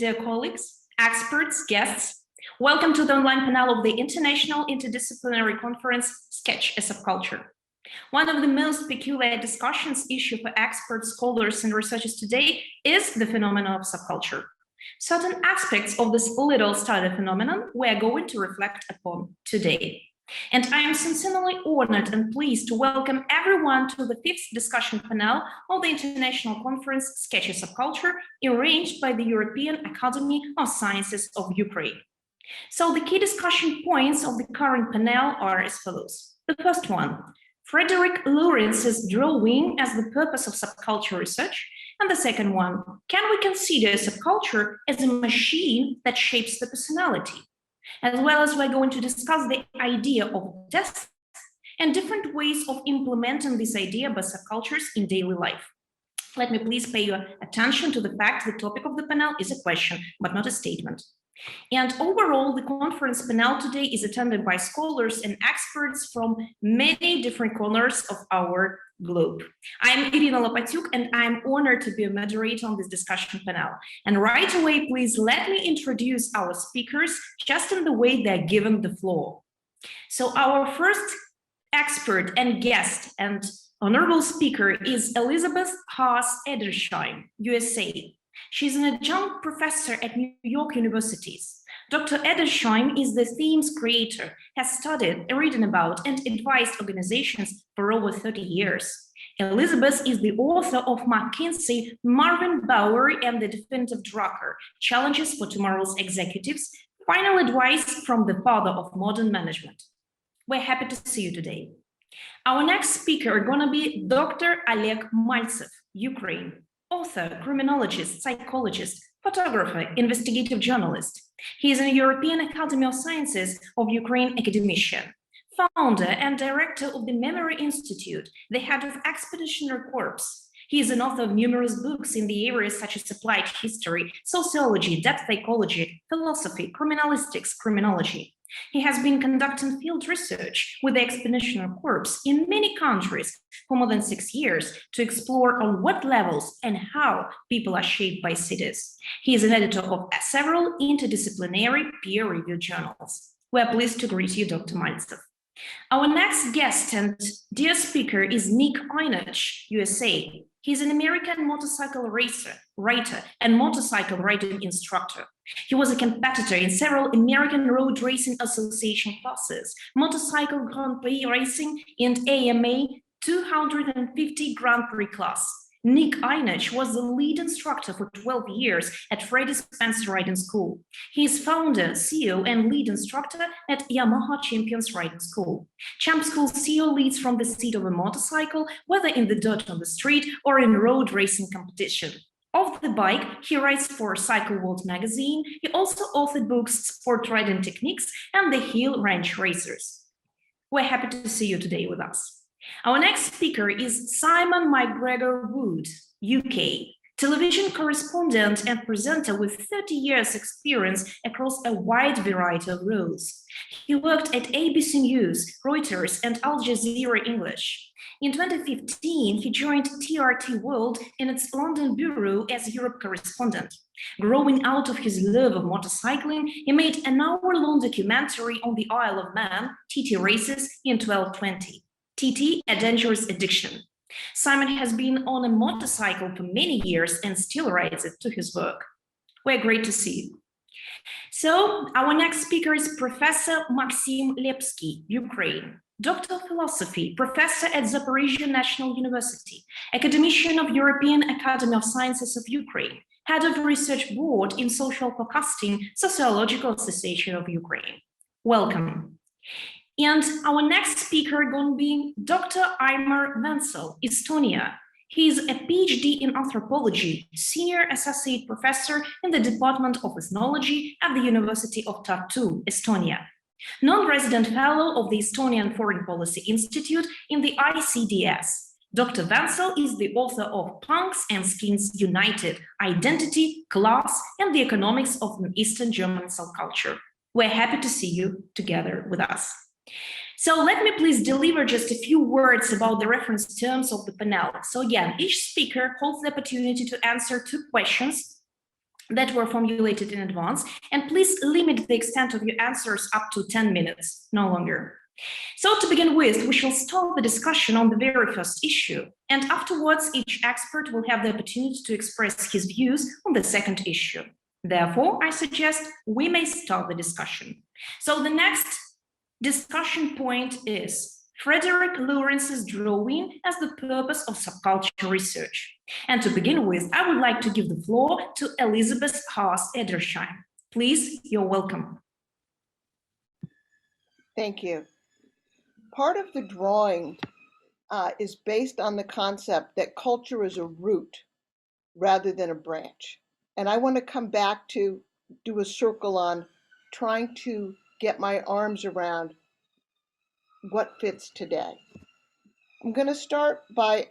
dear colleagues, experts, guests. Welcome to the online panel of the International Interdisciplinary Conference, Sketch a Subculture. One of the most peculiar discussions issue for experts, scholars, and researchers today is the phenomenon of subculture. Certain aspects of this little study phenomenon we are going to reflect upon today. And I am sincerely honored and pleased to welcome everyone to the fifth discussion panel of the International Conference Sketch a Subculture, arranged by the European Academy of Sciences of Ukraine. So the key discussion points of the current panel are as follows. The first one, Frederick Lawrence's drawing as the purpose of subculture research. And the second one, can we consider subculture as a machine that shapes the personality? As well as we're going to discuss the idea of tests and different ways of implementing this idea by subcultures in daily life. Let me please pay your attention to the fact the topic of the panel is a question, but not a statement. And overall, the conference panel today is attended by scholars and experts from many different corners of our globe. I'm Iryna Lopatiuk, and I'm honored to be a moderator on this discussion panel. And right away, please let me introduce our speakers just in the way they're given the floor. So our first expert and guest and honorable speaker is Elizabeth Haas Edersheim, USA. She's an adjunct professor at New York universities. Dr. Edersheim is the theme's creator, has studied, written about, and advised organizations for over 30 years. Elizabeth is the author of McKinsey, Marvin Bower, and the Definitive Drucker, Challenges for Tomorrow's Executives, Final Advice from the Father of Modern Management. We're happy to see you today. Our next speaker is going to be Dr. Oleg Maltsev, Ukraine. Author, criminologist, psychologist, photographer, investigative journalist. He is a European Academy of Sciences of Ukraine academician, founder and director of the Memory Institute, the head of Expeditionary Corps. He is an author of numerous books in the areas such as applied history, sociology, depth psychology, philosophy, criminalistics, criminology. He has been conducting field research with the Expeditionary Corps in many countries for more than 6 years to explore on what levels and how people are shaped by cities. He is an editor of several interdisciplinary peer-reviewed journals. We are pleased to greet you, Dr. Maltsev. Our next guest and dear speaker is Ienatsch, USA. He's an American motorcycle racer, writer, and motorcycle riding instructor. He was a competitor in several American Road Racing Association classes, motorcycle Grand Prix racing, and AMA 250 Grand Prix class. Ienatsch was the lead instructor for 12 years at Freddie Spencer Riding School. He is founder, CEO, and lead instructor at Yamaha Champions Riding School. Champ School CEO leads from the seat of a motorcycle, whether in the dirt on the street or in road racing competition. Off the bike, he writes for Cycle World magazine. He also authored books Sport Riding Techniques and The Hill Ranch Racers. We're happy to see you today with us. Our next speaker is Simon McGregor Wood, UK, television correspondent and presenter with 30 years experience across a wide variety of roles. He worked at ABC News, Reuters, and Al Jazeera English. In 2015, he joined TRT World in its London bureau as Europe correspondent. Growing out of his love of motorcycling, he made an hour-long documentary on the Isle of Man, TT Races, in 1220. TT, a dangerous addiction. Simon has been on a motorcycle for many years and still rides it to his work. We're great to see you. So our next speaker is Professor Maxim Lepskiy, Ukraine. Doctor of Philosophy, Professor at Zaporizhia National University, Academician of European Academy of Sciences of Ukraine, Head of Research Board in Social Forecasting, Sociological Association of Ukraine. Welcome. And our next speaker is going to be Dr. Aimar Ventsel, Estonia. He is a PhD in anthropology, senior associate professor in the Department of Ethnology at the University of Tartu, Estonia. Non-resident fellow of the Estonian Foreign Policy Institute in the ICDS. Dr. Ventsel is the author of Punks and Skins United, Identity, Class, and the Economics of an Eastern German Subculture. We're happy to see you together with us. So let me please deliver just a few words about the reference terms of the panel. So again, each speaker holds the opportunity to answer 2 questions that were formulated in advance, and please limit the extent of your answers up to 10 minutes, no longer. So to begin with, we shall start the discussion on the very first issue, and afterwards each expert will have the opportunity to express his views on the second issue. Therefore, I suggest we may start the discussion. So the next discussion point is Frederick Lawrence's drawing as the purpose of subculture research. And to begin with, I would like to give the floor to Elizabeth Haas Edersheim. Please, you're welcome. Thank you. Part of the drawing is based on the concept that culture is a root rather than a branch. And I want to come back to do a circle on trying to get my arms around what fits today. I'm going to start by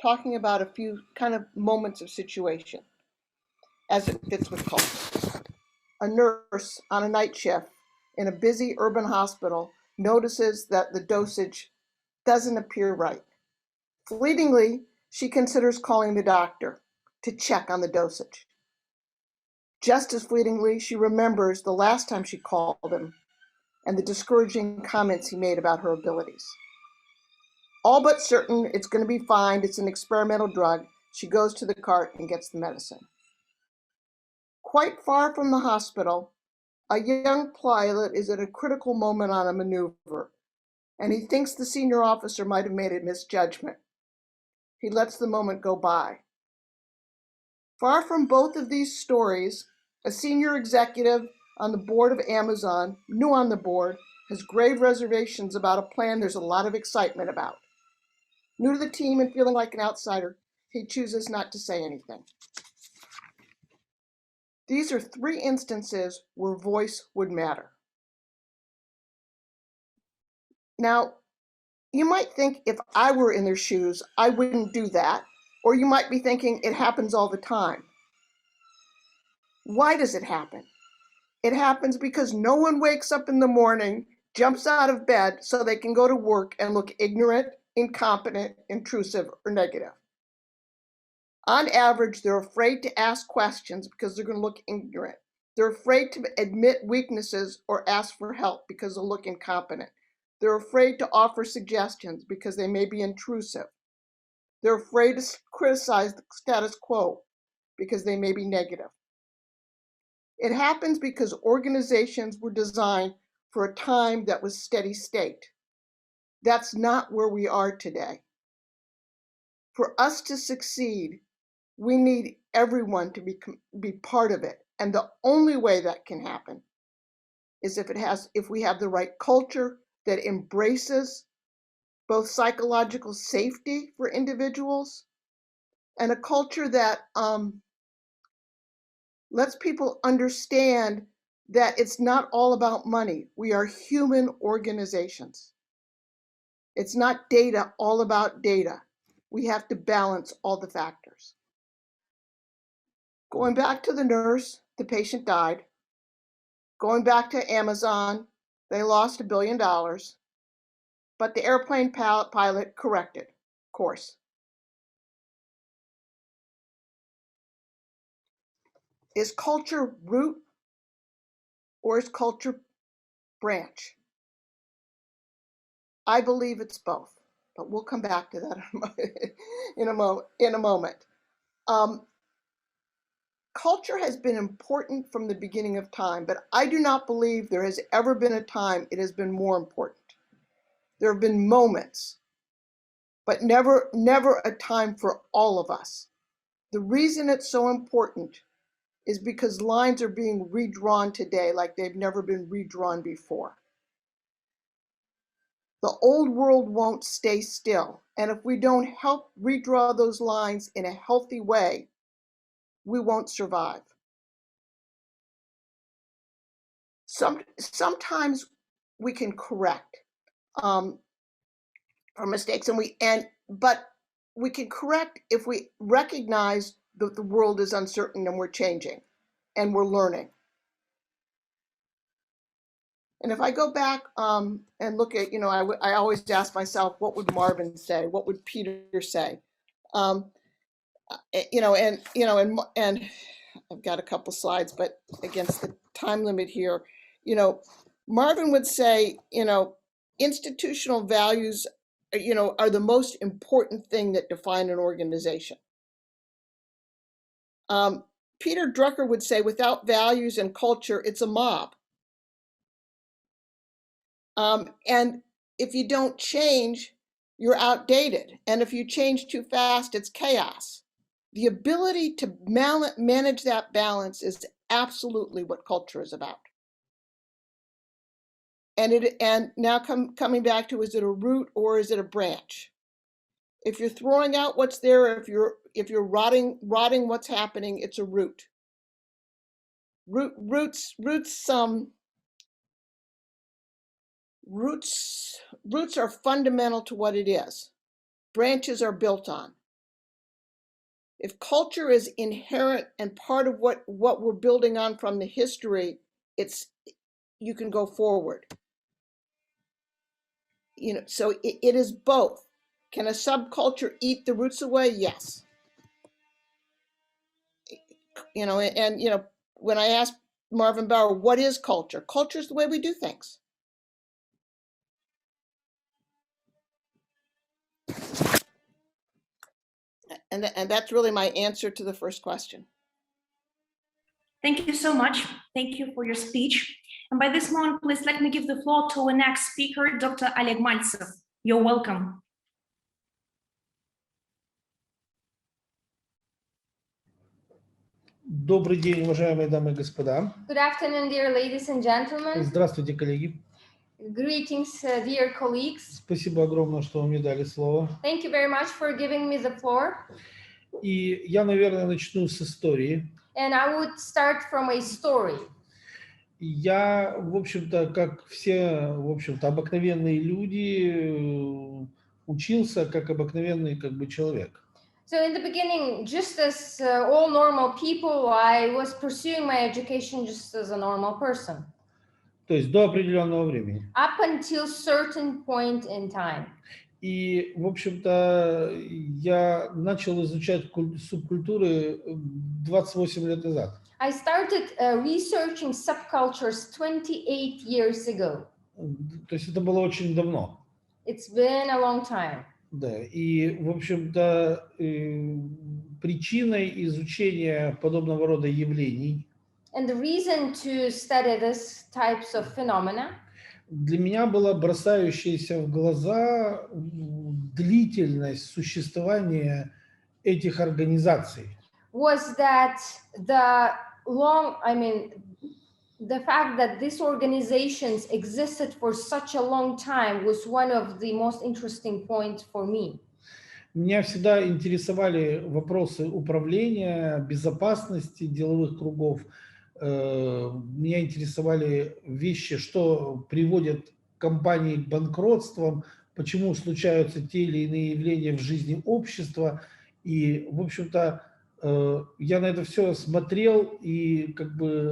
talking about a few kind of moments of situation as it fits with culture. A nurse on a night shift in a busy urban hospital notices that the dosage doesn't appear right. Fleetingly, she considers calling the doctor to check on the dosage. Just as fleetingly, she remembers the last time she called him and the discouraging comments he made about her abilities. All but certain it's going to be fine, it's an experimental drug, she goes to the cart and gets the medicine. Quite far from the hospital, a young pilot is at a critical moment on a maneuver, and he thinks the senior officer might have made a misjudgment. He lets the moment go by. Far from both of these stories, a senior executive on the board of Amazon, new on the board, has grave reservations about a plan there's a lot of excitement about. New to the team and feeling like an outsider, he chooses not to say anything. These are three instances where voice would matter. Now, you might think if I were in their shoes, I wouldn't do that. Or you might be thinking it happens all the time. Why does it happen? It happens because no one wakes up in the morning, jumps out of bed so they can go to work and look ignorant, incompetent, intrusive, or negative. On average, they're afraid to ask questions because they're going to look ignorant. They're afraid to admit weaknesses or ask for help because they'll look incompetent. They're afraid to offer suggestions because they may be intrusive. They're afraid to criticize the status quo because they may be negative. It happens because organizations were designed for a time that was steady state. That's not where we are today. For us to succeed, we need everyone to be part of it. And the only way that can happen is if we have the right culture that embraces both psychological safety for individuals and a culture that lets people understand that it's not all about money. We are human organizations. It's not data all about data. We have to balance all the factors. Going back to the nurse, the patient died. Going back to Amazon, they lost $1 billion, but the airplane pilot corrected course. Is culture root or is culture branch? I believe it's both, but we'll come back to that in a moment. Culture has been important from the beginning of time, but I do not believe there has ever been a time it has been more important. There have been moments, but never a time for all of us. The reason it's so important is because lines are being redrawn today like they've never been redrawn before. The old world won't stay still, and if we don't help redraw those lines in a healthy way, we won't survive. Sometimes we can correct our mistakes, but we can correct if we recognize that the world is uncertain and we're changing and we're learning. And if I go back and look at, I always ask myself, what would Marvin say? What would Peter say? and I've got a couple slides, but against the time limit here, Marvin would say, institutional values, are the most important thing that define an organization. Peter Drucker would say, without values and culture, it's a mob. And if you don't change, you're outdated. And if you change too fast, it's chaos. The ability to manage that balance is absolutely what culture is about. And now coming back to, is it a root or is it a branch? If you're throwing out what's there, if you're rotting what's happening, it's a root. Roots are fundamental to what it is. Branches are built on. If culture is inherent and part of what we're building on from the history, you can go forward. So it is both. Can a subculture eat the roots away? Yes. When I asked Marvin Bauer, what is culture? Culture is the way we do things. And that's really my answer to the first question. Thank you so much. Thank you for your speech. And by this moment, please let me give the floor to our next speaker, Dr. Oleg Maltsev. You're welcome. Добрый день, уважаемые дамы и господа. Good afternoon, dear ladies and gentlemen. Здравствуйте, коллеги. Greetings, dear colleagues. Спасибо огромное, что вы мне дали слово. Thank you very much for giving me the floor. И я, наверное, начну с истории. And I would start from a story. Я, в общем-то, как все, в общем-то, обыкновенные люди, учился как обыкновенный человек. So in the beginning, just as all normal people, I was pursuing my education just as a normal person. То есть до определенного времени. Up until certain point in time. И, в общем-то, я начал изучать субкультуры 28 лет назад. I started researching subcultures 28 years ago. То есть это было очень давно. It's been a long time. Да, и, в общем-то, причиной изучения подобного рода явлений And the reason to study these types of phenomena для меня была бросающаяся в глаза длительность существования этих организаций. Was that the fact that these organizations existed for such a long time was one of the most interesting points for me. Меня всегда интересовали вопросы управления, безопасности, деловых кругов. Меня интересовали вещи, что приводит компании к банкротствам, почему случаются те или иные явления в жизни общества. И, в общем-то, я на это все смотрел и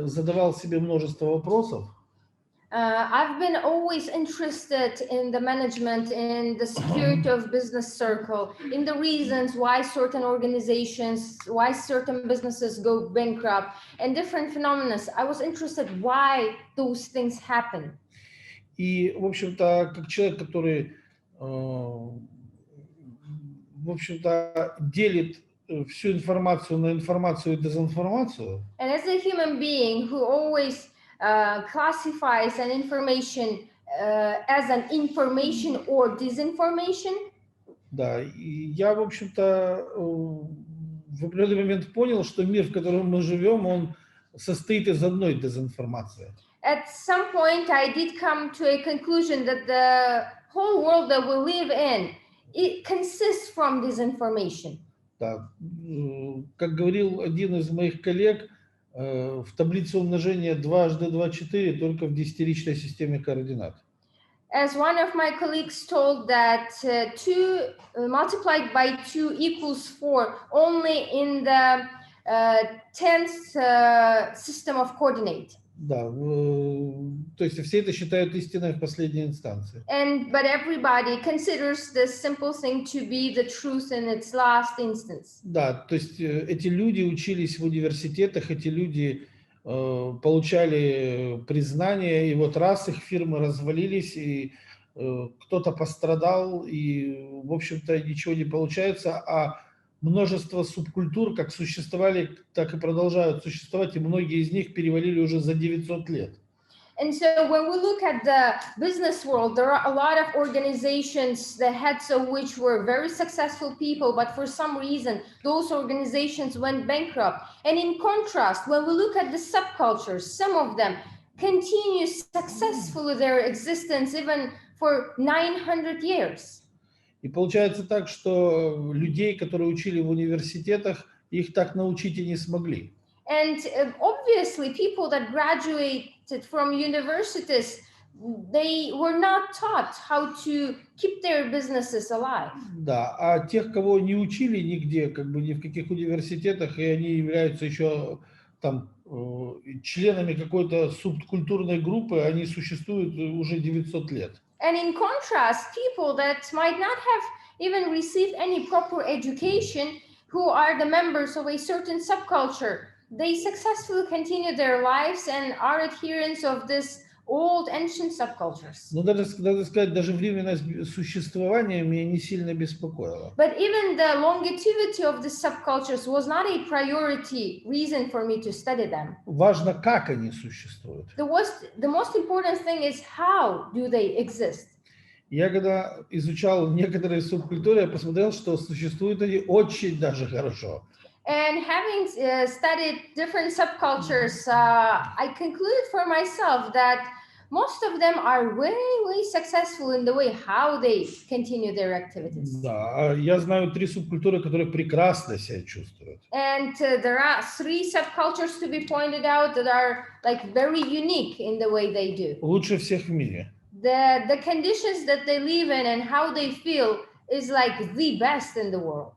задавал себе множество вопросов. I've been always interested in the management, in the security of business circle, in the reasons why certain organizations, why certain businesses go bankrupt, and different phenomena. I was interested why those things happen. И, в общем-то, как человек, который, в общем-то, делит всю информацию на информацию и дезинформацию. And as a human being who always classifies an information as an information or disinformation. Да, и я, в общем-то, в определенный момент понял, что мир, в котором мы живем, он состоит из одной дезинформации. At some point, I did come to a conclusion that the whole world that we live in, it consists from disinformation. Да, как говорил один из моих коллег, в таблице умножения 2 × 2 = 4 только в десятиричной системе координат. As one of my colleagues told that 2 multiplied by 2 equals 4 only in the 10th system of coordinate. Да, То есть все это считают истиной в последней инстанции. But everybody considers this simple thing to be the truth in its last instance. Да, то есть эти люди учились в университетах, эти люди получали признание, и вот раз их фирмы развалились, и кто-то пострадал, и, в общем-то, ничего не получается, а множество субкультур как существовали, так и продолжают существовать, и многие из них перевалили уже за 900 лет. And so when we look at the business world, there are a lot of organizations, the heads of which were very successful people, but for some reason, those organizations went bankrupt. And in contrast, when we look at the subcultures, some of them continue successfully their existence even for 900 years. И получается так, что людей, которые учили в университетах, их так научить и не смогли. And obviously, people that graduated from universities, they were not taught how to keep their businesses alive. Да, а тех, кого не учили нигде, как бы ни в каких университетах, и они являются еще там членами какой-то субкультурной группы, они существуют уже 900 лет. And in contrast, people that might not have even received any proper education, who are the members of a certain subculture, they successfully continue their lives and are adherents of this old ancient subcultures. Но даже, надо сказать, даже временное существование меня не сильно беспокоило. But even the longevity of the subcultures was not a priority reason for me to study them. Важно, как они существуют. The most important thing is how do they exist. Я когда изучал некоторые субкультуры, я посмотрел, что существуют они очень даже хорошо. And having studied different subcultures, I concluded for myself that most of them are way successful in the way how they continue their activities. Да, я знаю 3 субкультуры, которые прекрасно себя чувствуют. And there are 3 subcultures to be pointed out that are like very unique in the way they do. Лучше всех в мире. The conditions that they live in and how they feel is like the best in the world.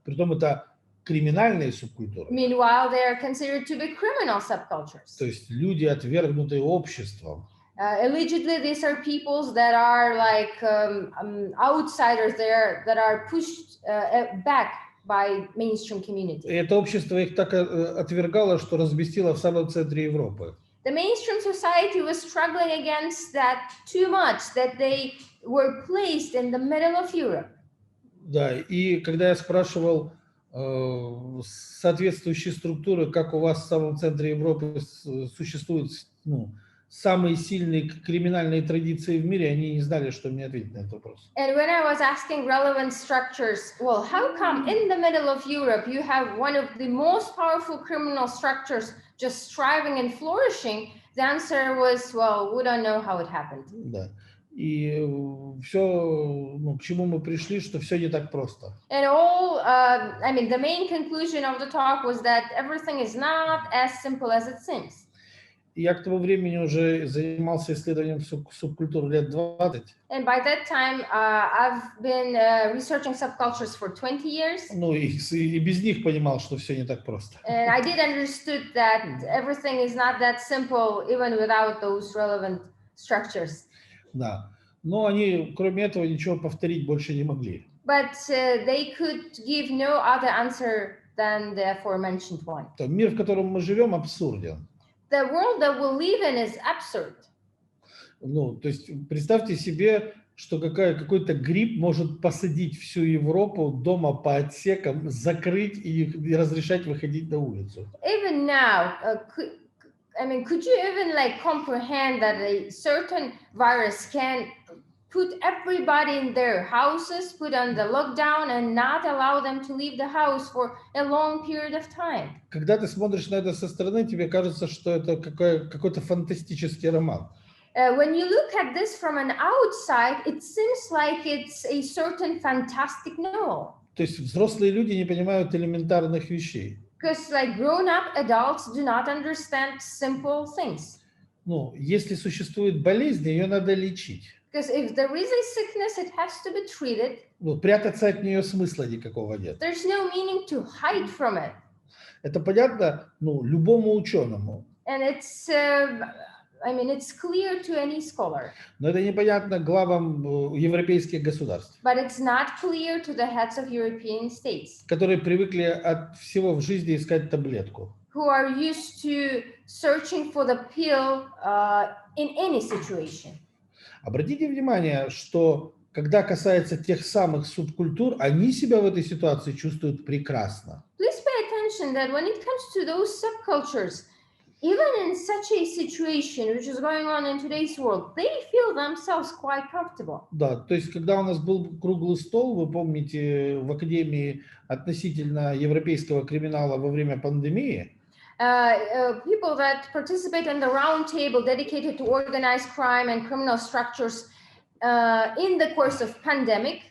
Притом это криминальные субкультуры. Meanwhile, they are considered to be criminal subcultures. То есть люди, отвергнутые обществом. Allegedly, these are peoples that are like outsiders there that are pushed back by mainstream community. И это общество их так отвергало, что разместило в самом центре Европы. The mainstream society was struggling against that too much that they were placed in the middle of Europe. Да, и когда я спрашивал соответствующие структуры, как у вас в самом центре Европы существуют самые сильные криминальные традиции в мире, они не знали, что мне ответить на этот вопрос. And when I was asking relevant structures, well, how come in the middle of Europe you have one of the most powerful criminal structures just thriving and flourishing? The answer was, well, we don't know how it happened. Да. И все, к чему мы пришли, что все не так просто. And all, I mean, the main conclusion of the talk was that everything is not as simple as it seems. Я к тому времени уже занимался исследованием субкультур лет 20. And by that time, I've been researching subcultures for 20 years. Ну и без них понимал, что все не так просто. And I did understood that everything is not that simple, even without those relevant structures. Да. Но они, кроме этого, ничего повторить больше не могли. But they could give no other answer than the aforementioned one. Мир, в котором мы живем, абсурден. The world that we live in is absurd. То есть представьте себе, что какой-то гриб может посадить всю Европу дома по отсекам, закрыть и разрешать выходить на улицу. Even now, could you even like comprehend that a certain virus can put everybody in their houses, put on the lockdown and not allow them to leave the house for a long period of time? Когда ты смотришь на это со стороны, тебе кажется, что это какой-то фантастический роман. When you look at this from an outside, it seems like it's a certain fantastic novel. То есть взрослые люди не понимают элементарных вещей. Because like grown-up adults do not understand simple things. Если существует болезнь, ее надо лечить. Because if there is a sickness, it has to be treated. Прятаться от нее смысла никакого нет. There's no meaning to hide from it. Это понятно, любому ученому. And it's I mean, it's clear to any scholar, Но это непонятно главам европейских государств, but it's not clear to the heads of European states которые привыкли от всего в жизни искать таблетку. who are used to searching for the pill in any situation. Обратите внимание, что когда касается тех самых субкультур, они себя в этой ситуации чувствуют прекрасно. Please pay attention that when it comes to those subcultures, even in such a situation which is going on in today's world, they feel themselves quite comfortable. Да, то есть, когда у нас был круглый стол, вы помните, в Академии относительно европейского криминала во время пандемии, People that participate in the round table dedicated to organized crime and criminal structures in the course of pandemic,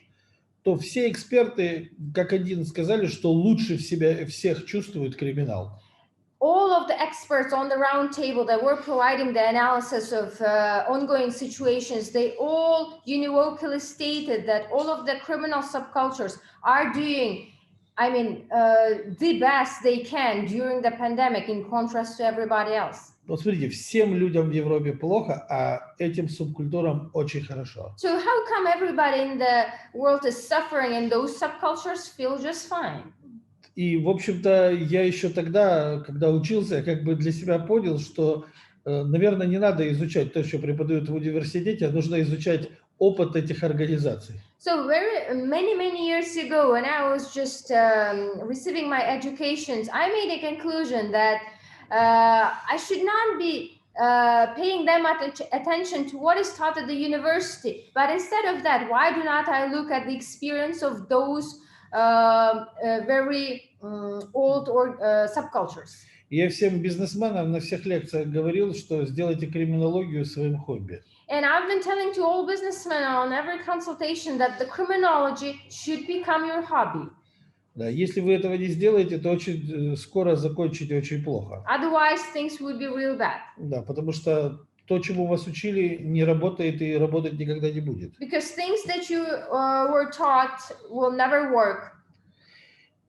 то все эксперты, как один, сказали, что лучше всех чувствует криминал. all of the experts on the round table that were providing the analysis of ongoing situations, they all univocally stated that all of the criminal subcultures are doing, the best they can during the pandemic in contrast to everybody else. Вот смотрите, всем людям в Европе плохо, а этим субкультурам очень хорошо. So how come everybody in the world is suffering and those subcultures feel just fine? И, в общем-то, я еще тогда, когда учился, как бы для себя понял, что, наверное, не надо изучать то, что преподают в университете, а нужно изучать опыт этих организаций. So many years ago, when I was just receiving my educations, I made a conclusion that I should not be paying that much attention to what is taught at the university, but instead of that, why do not I look at the experience of those very old subcultures? Я всем бизнесменам на всех лекциях говорил, что сделайте криминологию своим хобби. And I've been telling to all businessmen on every consultation that the criminology should become your hobby. Да, если вы этого не сделаете, то очень скоро закончите очень плохо. Otherwise, things would be real bad. Да, потому что то, чему вас учили, не работает и работать никогда не будет. Because things that you were taught will never work.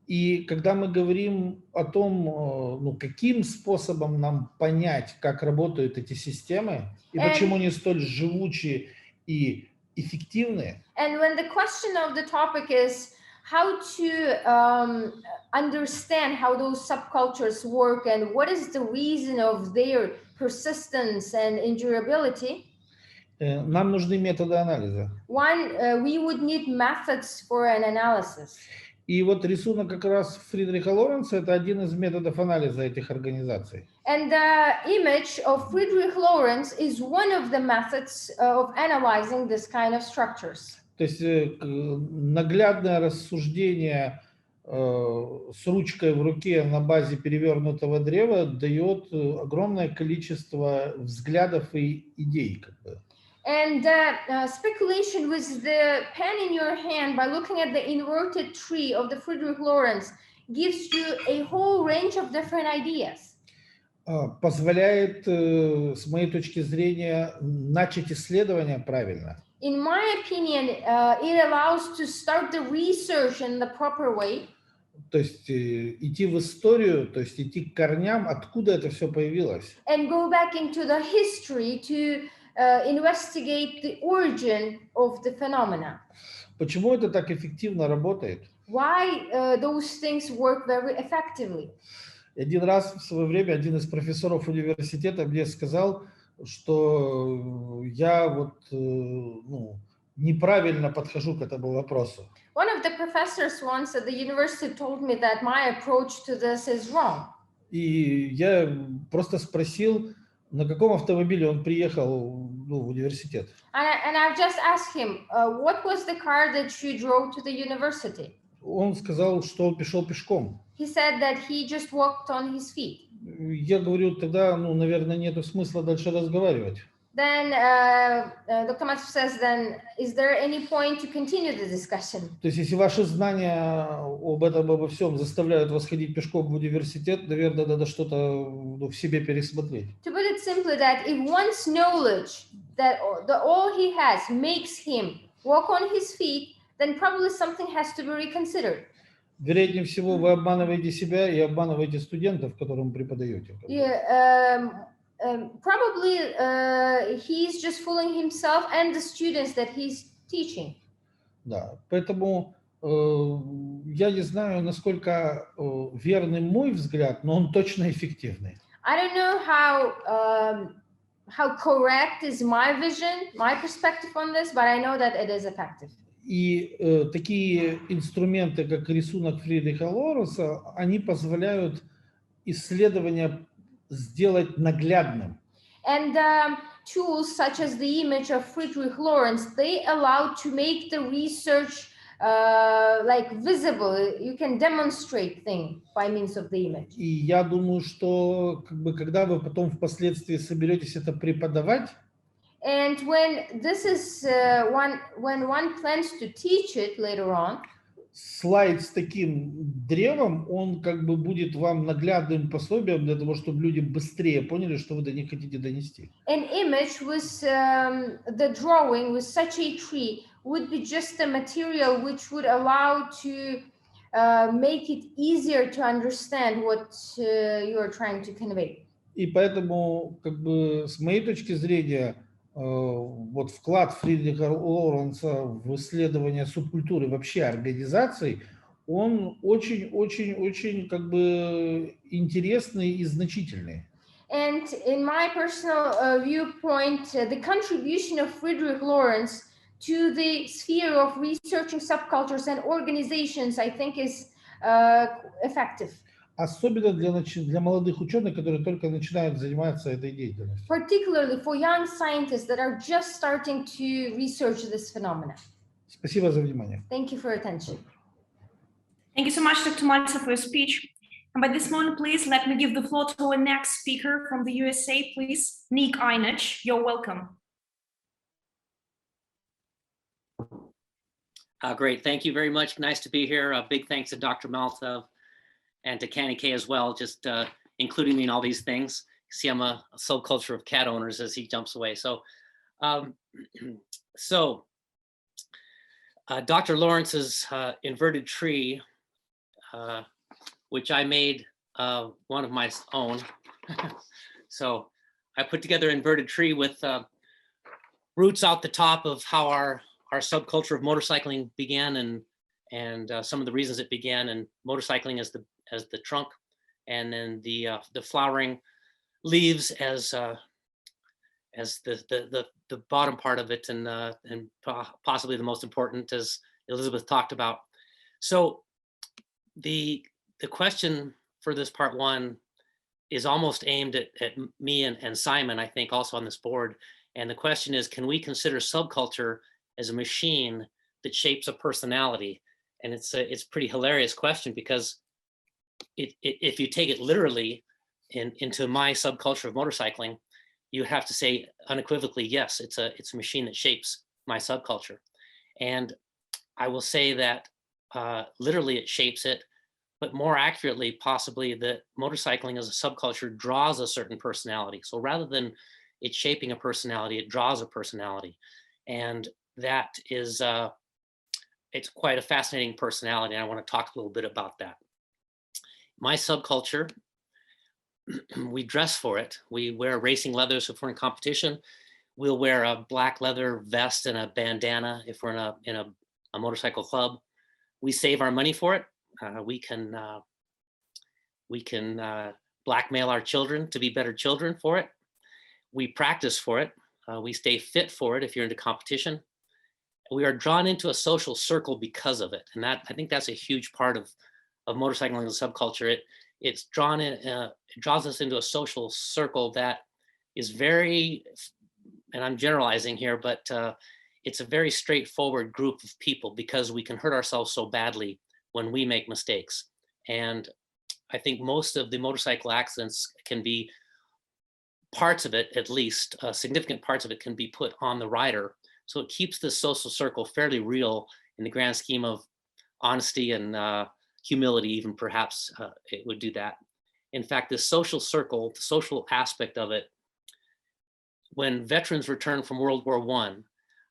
И когда мы говорим о том, каким способом нам понять, как работают эти системы, и почему они столь живучи и эффективны, And when the question of the topic is how to understand how those subcultures work and what is the reason of their persistence and endurability, нам нужны методы анализа. we would need methods for an analysis. И вот рисунок как раз Фредерика Лоренса – это один из методов анализа этих организаций. And the image of Frederick Lawrence is one of the methods of analyzing this kind of structures. То есть наглядное рассуждение с ручкой в руке на базе перевернутого древа дает огромное количество взглядов и идей. And speculation with the pen in your hand by looking at the inverted tree of the Frederick Lawrence gives you a whole range of different ideas. Позволяет, с моей точки зрения, начать исследование правильно. In my opinion, it allows to start the research in the proper way. То есть идти в историю, то есть идти к корням, откуда это все появилось. And go back into the history to investigate the origin of the phenomena. Почему это так эффективно работает? Why those things work very effectively. Один раз в свое время один из профессоров университета мне сказал, что я неправильно подхожу к этому вопросу. One of the professors once at the university told me that my approach to this is wrong. И я просто спросил, на каком автомобиле он приехал в университет. And I've just asked him, what was the car that you drove to the university? Он сказал, что он пришел пешком. He said that he just walked on his feet. Я говорю, тогда, наверное, нету смысла дальше разговаривать. Then Dr. Maltsev says, then is there any point to continue the discussion? То есть, если ваши знания обо всем заставляют вас ходить пешком в университет, наверное, надо что-то в себе пересмотреть. To put it simply, that if one's knowledge that all he has makes him walk on his feet, then probably something has to be reconsidered. Вероятнее всего, вы обманываете себя и обманываете студентов, которым преподаете. Probably he's just fooling himself and the students that he's teaching. Да, поэтому я не знаю, насколько верный мой взгляд, но он точно эффективный. I don't know how correct is my vision, my perspective on this, but I know that it is effective. И такие инструменты, как рисунок Фридриха Лоренса, они позволяют исследование сделать наглядным. And tools such as the image of Frederick Lawrence, they allow to make the research like visible. You can demonstrate things by means of the image. И я думаю, что когда вы потом впоследствии соберетесь это преподавать, And when this is when one plans to teach it later on, слайд с таким древом, он будет вам наглядным пособием для того, чтобы люди быстрее поняли, что вы до них хотите донести. An image with the drawing with such a tree would be just a material which would allow to make it easier to understand what you are trying to convey. И поэтому, с моей точки зрения, вот вклад Фридриха Лоренса в исследование субкультуры вообще организаций, он очень-очень-очень интересный и значительный. And in my personal viewpoint, the contribution of Frederick Lawrence to the sphere of researching subcultures and organizations, I think, is effective. Особенно для молодых ученых, которые только начинают заниматься этой деятельностью. Particularly for young scientists that are just starting to research this phenomena. Спасибо за внимание. Thank you for your attention. Thank you so much, Dr. Maltsev, for your speech. And by this moment, please let me give the floor to our next speaker from the USA, please. Nick Ienatsch, you're welcome. Great, thank you very much. Nice to be here. A big thanks to Dr. Maltsev and to Canny K as well, just including me in all these things. See, I'm a subculture of cat owners as he jumps away. So, Dr. Lawrence's inverted tree, which I made one of my own. So I put together an inverted tree with roots out the top of how our subculture of motorcycling began and some of the reasons it began, and motorcycling as the trunk, and then the flowering leaves as the bottom part of it, and possibly the most important, as Elizabeth talked about. So the question for this part one is almost aimed at me and Simon, I think, also on this board. And the question is, can we consider subculture as a machine that shapes a personality? And it's a pretty hilarious question, because if you take it literally into my subculture of motorcycling, you have to say unequivocally, yes, it's a machine that shapes my subculture. And I will say that literally it shapes it, but more accurately, possibly, that motorcycling as a subculture draws a certain personality. So rather than it shaping a personality, it draws a personality. And that is, it's quite a fascinating personality. And I want to talk a little bit about that. My subculture, we dress for it. We wear racing leathers if we're in competition. We'll wear a black leather vest and a bandana if we're in a motorcycle club. We save our money for it. We can blackmail our children to be better children for it. We practice for it. We stay fit for it if you're into competition. We are drawn into a social circle because of it. And that, I think that's a huge part of motorcycling as a subculture. It draws us into a social circle that is very, and I'm generalizing here, but it's a very straightforward group of people, because we can hurt ourselves so badly when we make mistakes. And I think most of the motorcycle accidents can be, parts of it at least, significant parts of it can be put on the rider. So it keeps the social circle fairly real in the grand scheme of honesty and humility, even perhaps it would do that. In fact, the social circle, the social aspect of it, when veterans returned from World War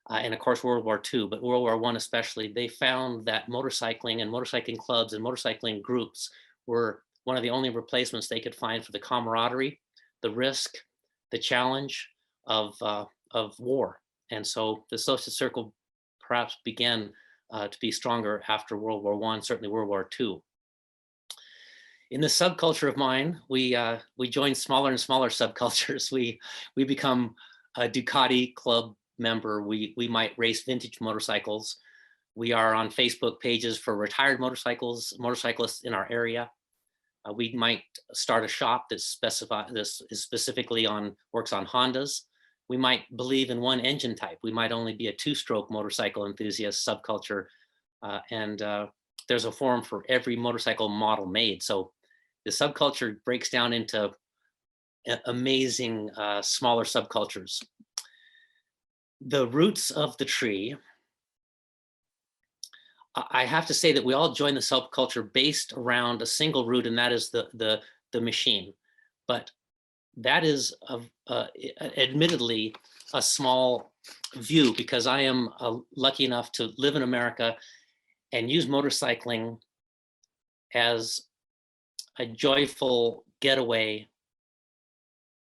I, and of course World War II, but World War I especially, they found that motorcycling and motorcycling clubs and motorcycling groups were one of the only replacements they could find for the camaraderie, the risk, the challenge of war. And so the social circle perhaps began to be stronger after World War I, certainly World War II. In the subculture of mine, we join smaller and smaller subcultures. We become a Ducati club member. We might race vintage motorcycles. We are on Facebook pages for retired motorcyclists in our area. We might start a shop that specifically works on Hondas. We might believe in one engine type. We might only be a two-stroke motorcycle enthusiast subculture. There's a forum for every motorcycle model made. So the subculture breaks down into amazing smaller subcultures. The roots of the tree, I have to say that we all join the subculture based around a single root, and that is the machine. But that is admittedly a small view, because I am lucky enough to live in America and use motorcycling as a joyful getaway,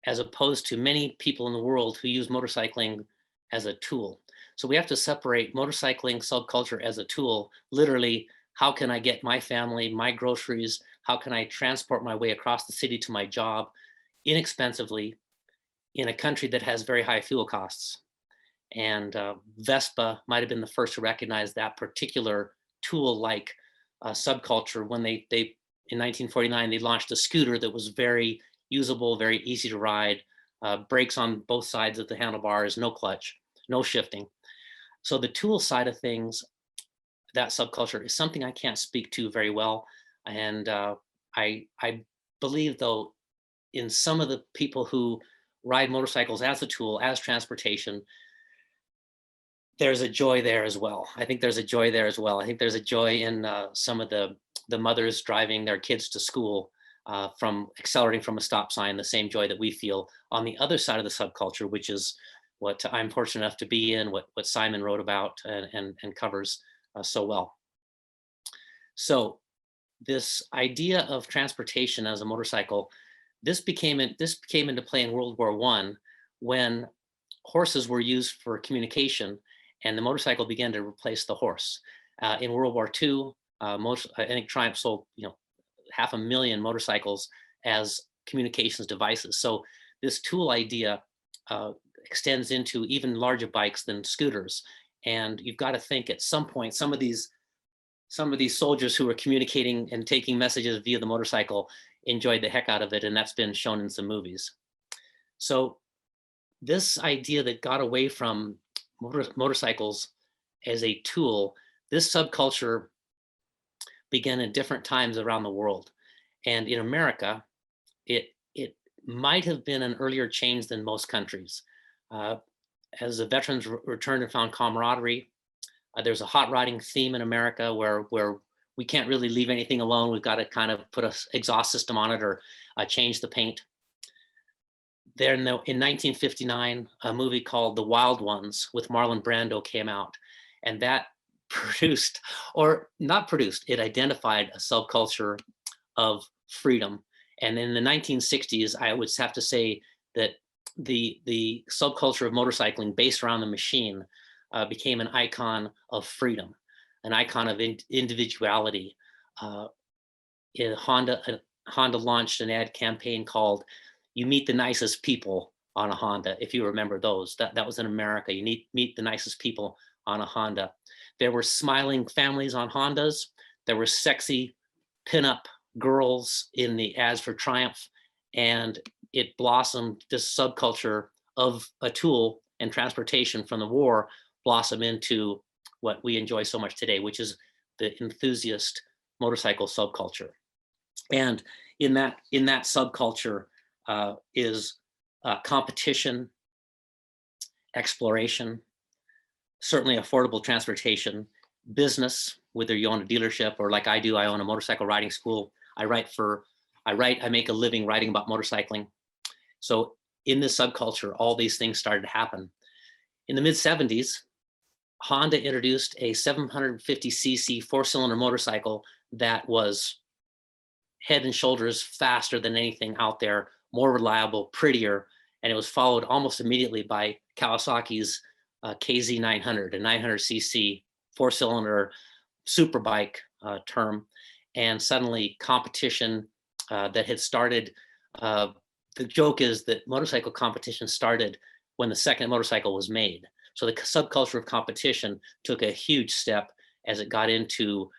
as opposed to many people in the world who use motorcycling as a tool. So we have to separate motorcycling subculture as a tool. Literally, how can I get my family, my groceries? How can I transport my way across the city to my job inexpensively in a country that has very high fuel costs? And Vespa might have been the first to recognize that particular tool-like subculture when they in 1949, they launched a scooter that was very usable, very easy to ride, brakes on both sides of the handlebars, no clutch, no shifting. So the tool side of things, that subculture is something I can't speak to very well. And I believe, though, in some of the people who ride motorcycles as a tool, as transportation, there's a joy there as well. I think there's a joy there as well. I think there's a joy in some of the mothers driving their kids to school from accelerating from a stop sign, the same joy that we feel on the other side of the subculture, which is what I'm fortunate enough to be in, what Simon wrote about and covers so well. So this idea of transportation as a motorcycle, this came into play in World War I, when horses were used for communication and the motorcycle began to replace the horse. In World War II, I think Triumph sold 500,000 motorcycles as communications devices. So this tool idea extends into even larger bikes than scooters. And you've got to think at some point, some of these soldiers who were communicating and taking messages via the motorcycle enjoyed the heck out of it, and that's been shown in some movies. So this idea that got away from motorcycles as a tool, this subculture began at different times around the world. And in America, it might have been an earlier change than most countries. As the veterans returned and found camaraderie, there's a hot rodding theme in America where we can't really leave anything alone. We've got to kind of put an exhaust system on it or change the paint. There in 1959, a movie called The Wild Ones with Marlon Brando came out, and that it identified a subculture of freedom. And in the 1960s, I would have to say that the subculture of motorcycling based around the machine became an icon of freedom, an icon of individuality. Honda launched an ad campaign called "You Meet the Nicest People on a Honda." If you remember those, that was in America. You meet the nicest people on a Honda. There were smiling families on Hondas. There were sexy pinup girls in the ads for Triumph, and it blossomed. This subculture of a tool and transportation from the war blossom into what we enjoy so much today, which is the enthusiast motorcycle subculture. And in that subculture is competition, exploration, certainly affordable transportation, business, whether you own a dealership or like I do, I own a motorcycle riding school. I make a living writing about motorcycling. So in this subculture, all these things started to happen. In the mid-70s, Honda introduced a 750cc four-cylinder motorcycle that was head and shoulders faster than anything out there, more reliable, prettier, and it was followed almost immediately by Kawasaki's KZ900, a 900cc 4-cylinder superbike term, and suddenly competition that had started. The joke is that motorcycle competition started when the second motorcycle was made. So the subculture of competition took a huge step as it got into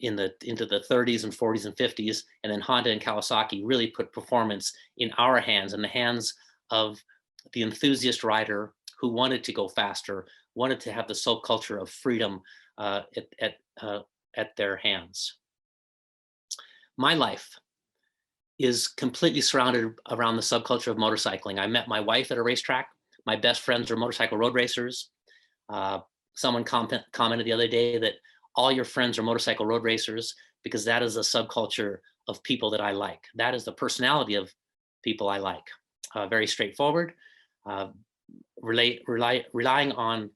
into the 30s and 40s and 50s, and then Honda and Kawasaki really put performance in our hands, in the hands of the enthusiast rider who wanted to go faster, wanted to have the subculture of freedom at their hands. My life is completely surrounded around the subculture of motorcycling. I met my wife at a racetrack. My best friends are motorcycle road racers. Someone commented the other day that all your friends are motorcycle road racers, because that is a subculture of people that I like. That is the personality of people I like. Very straightforward, relying on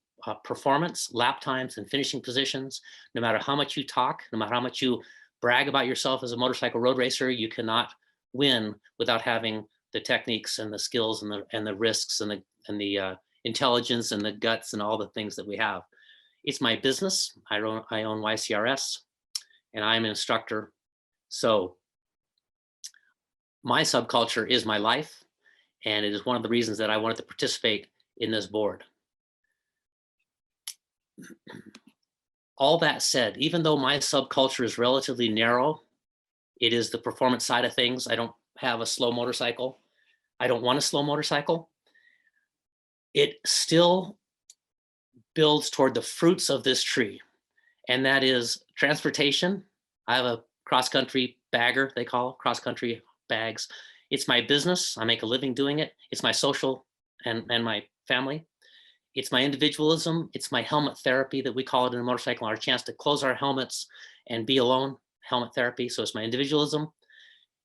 performance, lap times, and finishing positions. No matter how much you talk, no matter how much you brag about yourself as a motorcycle road racer, you cannot win without having the techniques and the skills and the risks and the intelligence and the guts and all the things that we have. It's my business. I own YCRS, and I'm an instructor. So my subculture is my life, and it is one of the reasons that I wanted to participate in this board. All that said, even though my subculture is relatively narrow, it is the performance side of things. I don't have a slow motorcycle. I don't want a slow motorcycle. It still builds toward the fruits of this tree, and that is transportation. I have a cross-country bagger, they call it, cross-country bags. It's my business. I make a living doing it. It's my social and my family. It's my individualism. It's my helmet therapy that we call it in a motorcycle, our chance to close our helmets and be alone, helmet therapy. So it's my individualism.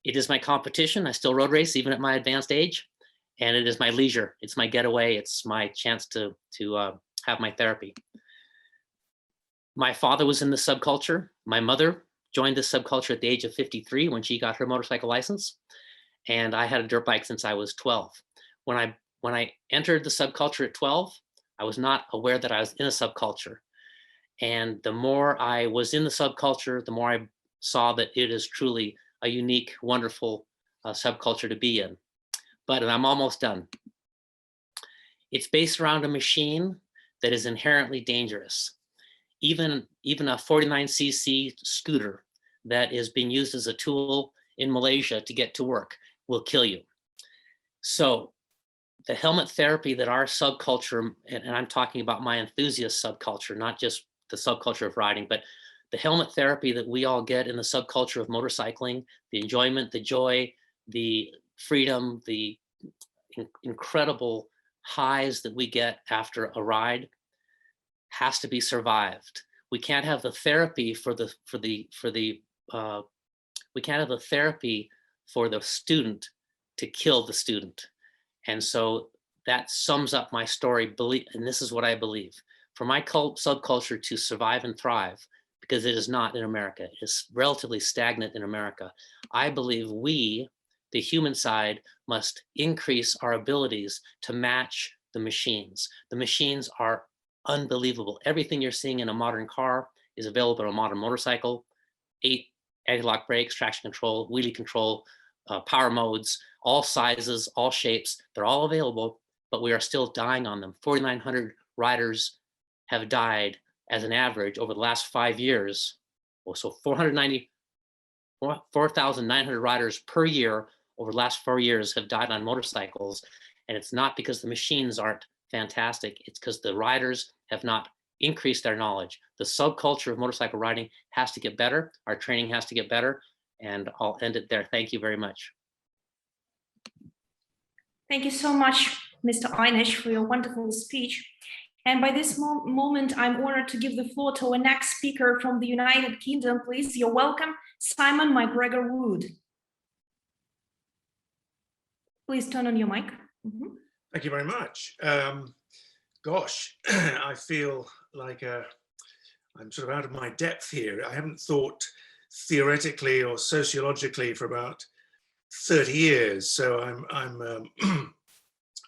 It is my competition. I still road race even at my advanced age. And it is my leisure. It's my getaway. It's my chance to have my therapy. My father was in the subculture. My mother joined the subculture at the age of 53 when she got her motorcycle license. And I had a dirt bike since I was 12. When I entered the subculture at 12, I was not aware that I was in a subculture. And the more I was in the subculture, the more I saw that it is truly a unique, wonderful subculture to be in. But, and I'm almost done. It's based around a machine that is inherently dangerous. Even a 49cc scooter that is being used as a tool in Malaysia to get to work will kill you. So the helmet therapy that our subculture, and I'm talking about my enthusiast subculture, not just the subculture of riding, but the helmet therapy that we all get in the subculture of motorcycling, the enjoyment, the joy, the freedom, the incredible highs that we get after a ride has to be survived. We can't have the therapy we can't have the therapy for the student to kill the student. And so that sums up my story, and this is what I believe. For my subculture to survive and thrive, because it is not in America, it is relatively stagnant in America, I believe we, the human side, must increase our abilities to match the machines. The machines are unbelievable. Everything you're seeing in a modern car is available on a modern motorcycle. 8 anti-lock brakes, traction control, wheelie control, power modes, all sizes, all shapes, they're all available, but we are still dying on them. 4,900 riders have died as an average over the last 5 years. Well, so 4,900 riders per year over the last 4 years have died on motorcycles. And it's not because the machines aren't fantastic. It's because the riders have not increased their knowledge. The subculture of motorcycle riding has to get better. Our training has to get better. And I'll end it there. Thank you very much. Thank you so much, Mr. Ienatsch, for your wonderful speech. And by this moment, I'm honored to give the floor to our next speaker from the United Kingdom. Please, you're welcome, Simon McGregor Wood. Please turn on your mic. Mm-hmm. Thank you very much. Gosh, I feel like I'm sort of out of my depth here. I haven't thought theoretically or sociologically for about 30 years. So I'm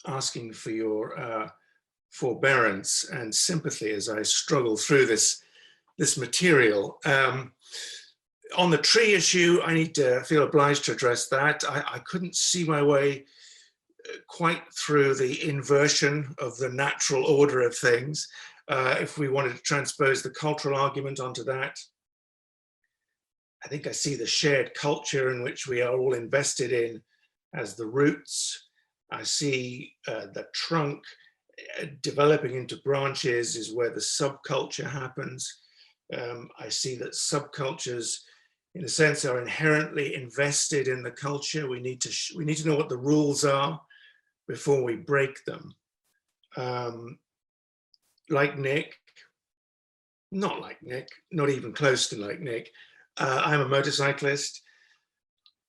asking for your forbearance and sympathy as I struggle through this material. On the tree issue, I feel obliged to address that. I couldn't see my way quite through the inversion of the natural order of things. If we wanted to transpose the cultural argument onto that, I think I see the shared culture in which we are all invested in as the roots. I see the trunk developing into branches is where the subculture happens. I see that subcultures, in a sense, are inherently invested in the culture. We need to know what the rules are before we break them. Like Nick, not like Nick, not even close to like Nick, I'm a motorcyclist,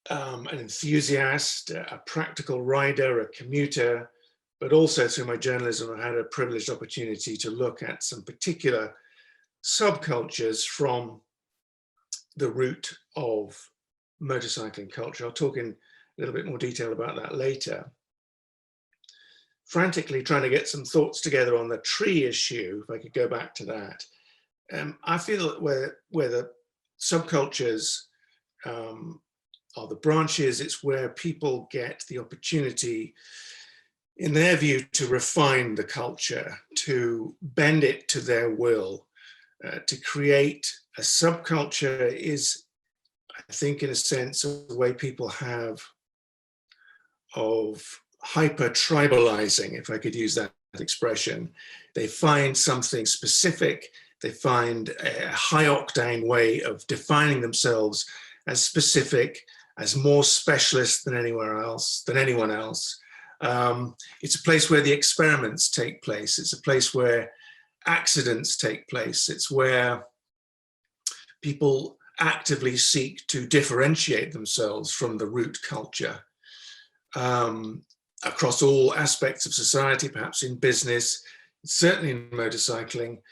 an enthusiast, a practical rider, a commuter, but also through my journalism, I've had a privileged opportunity to look at some particular subcultures from the root of motorcycling culture. I'll talk in a little bit more detail about that later. Frantically trying to get some thoughts together on the tree issue, if I could go back to that. I feel that where the subcultures are the branches, it's where people get the opportunity, in their view, to refine the culture, to bend it to their will, to create a subculture is, I think, in a sense, a way people have of hyper-tribalizing, if I could use that expression. They find something specific, they find a high-octane way of defining themselves as specific, as more specialist than anyone else. It's a place where the experiments take place. It's a place where accidents take place. It's where people actively seek to differentiate themselves from the root culture across all aspects of society, perhaps in business, certainly in motorcycling.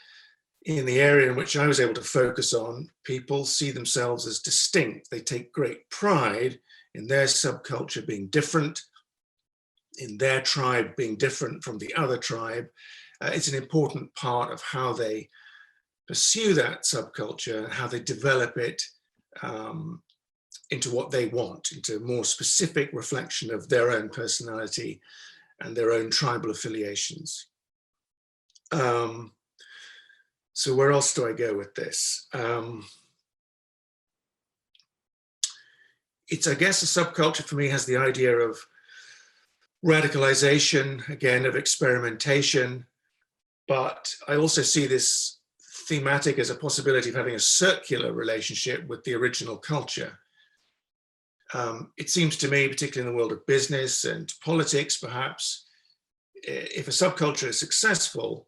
In the area in which I was able to focus on, people see themselves as distinct. They take great pride in their subculture being different, in their tribe being different from the other tribe. It's an important part of how they pursue that subculture, how they develop it into what they want, into a more specific reflection of their own personality and their own tribal affiliations. So where else do I go with this? I guess a subculture for me has the idea of radicalization, again, of experimentation, but I also see this thematic as a possibility of having a circular relationship with the original culture. It seems to me, particularly in the world of business and politics, perhaps, if a subculture is successful,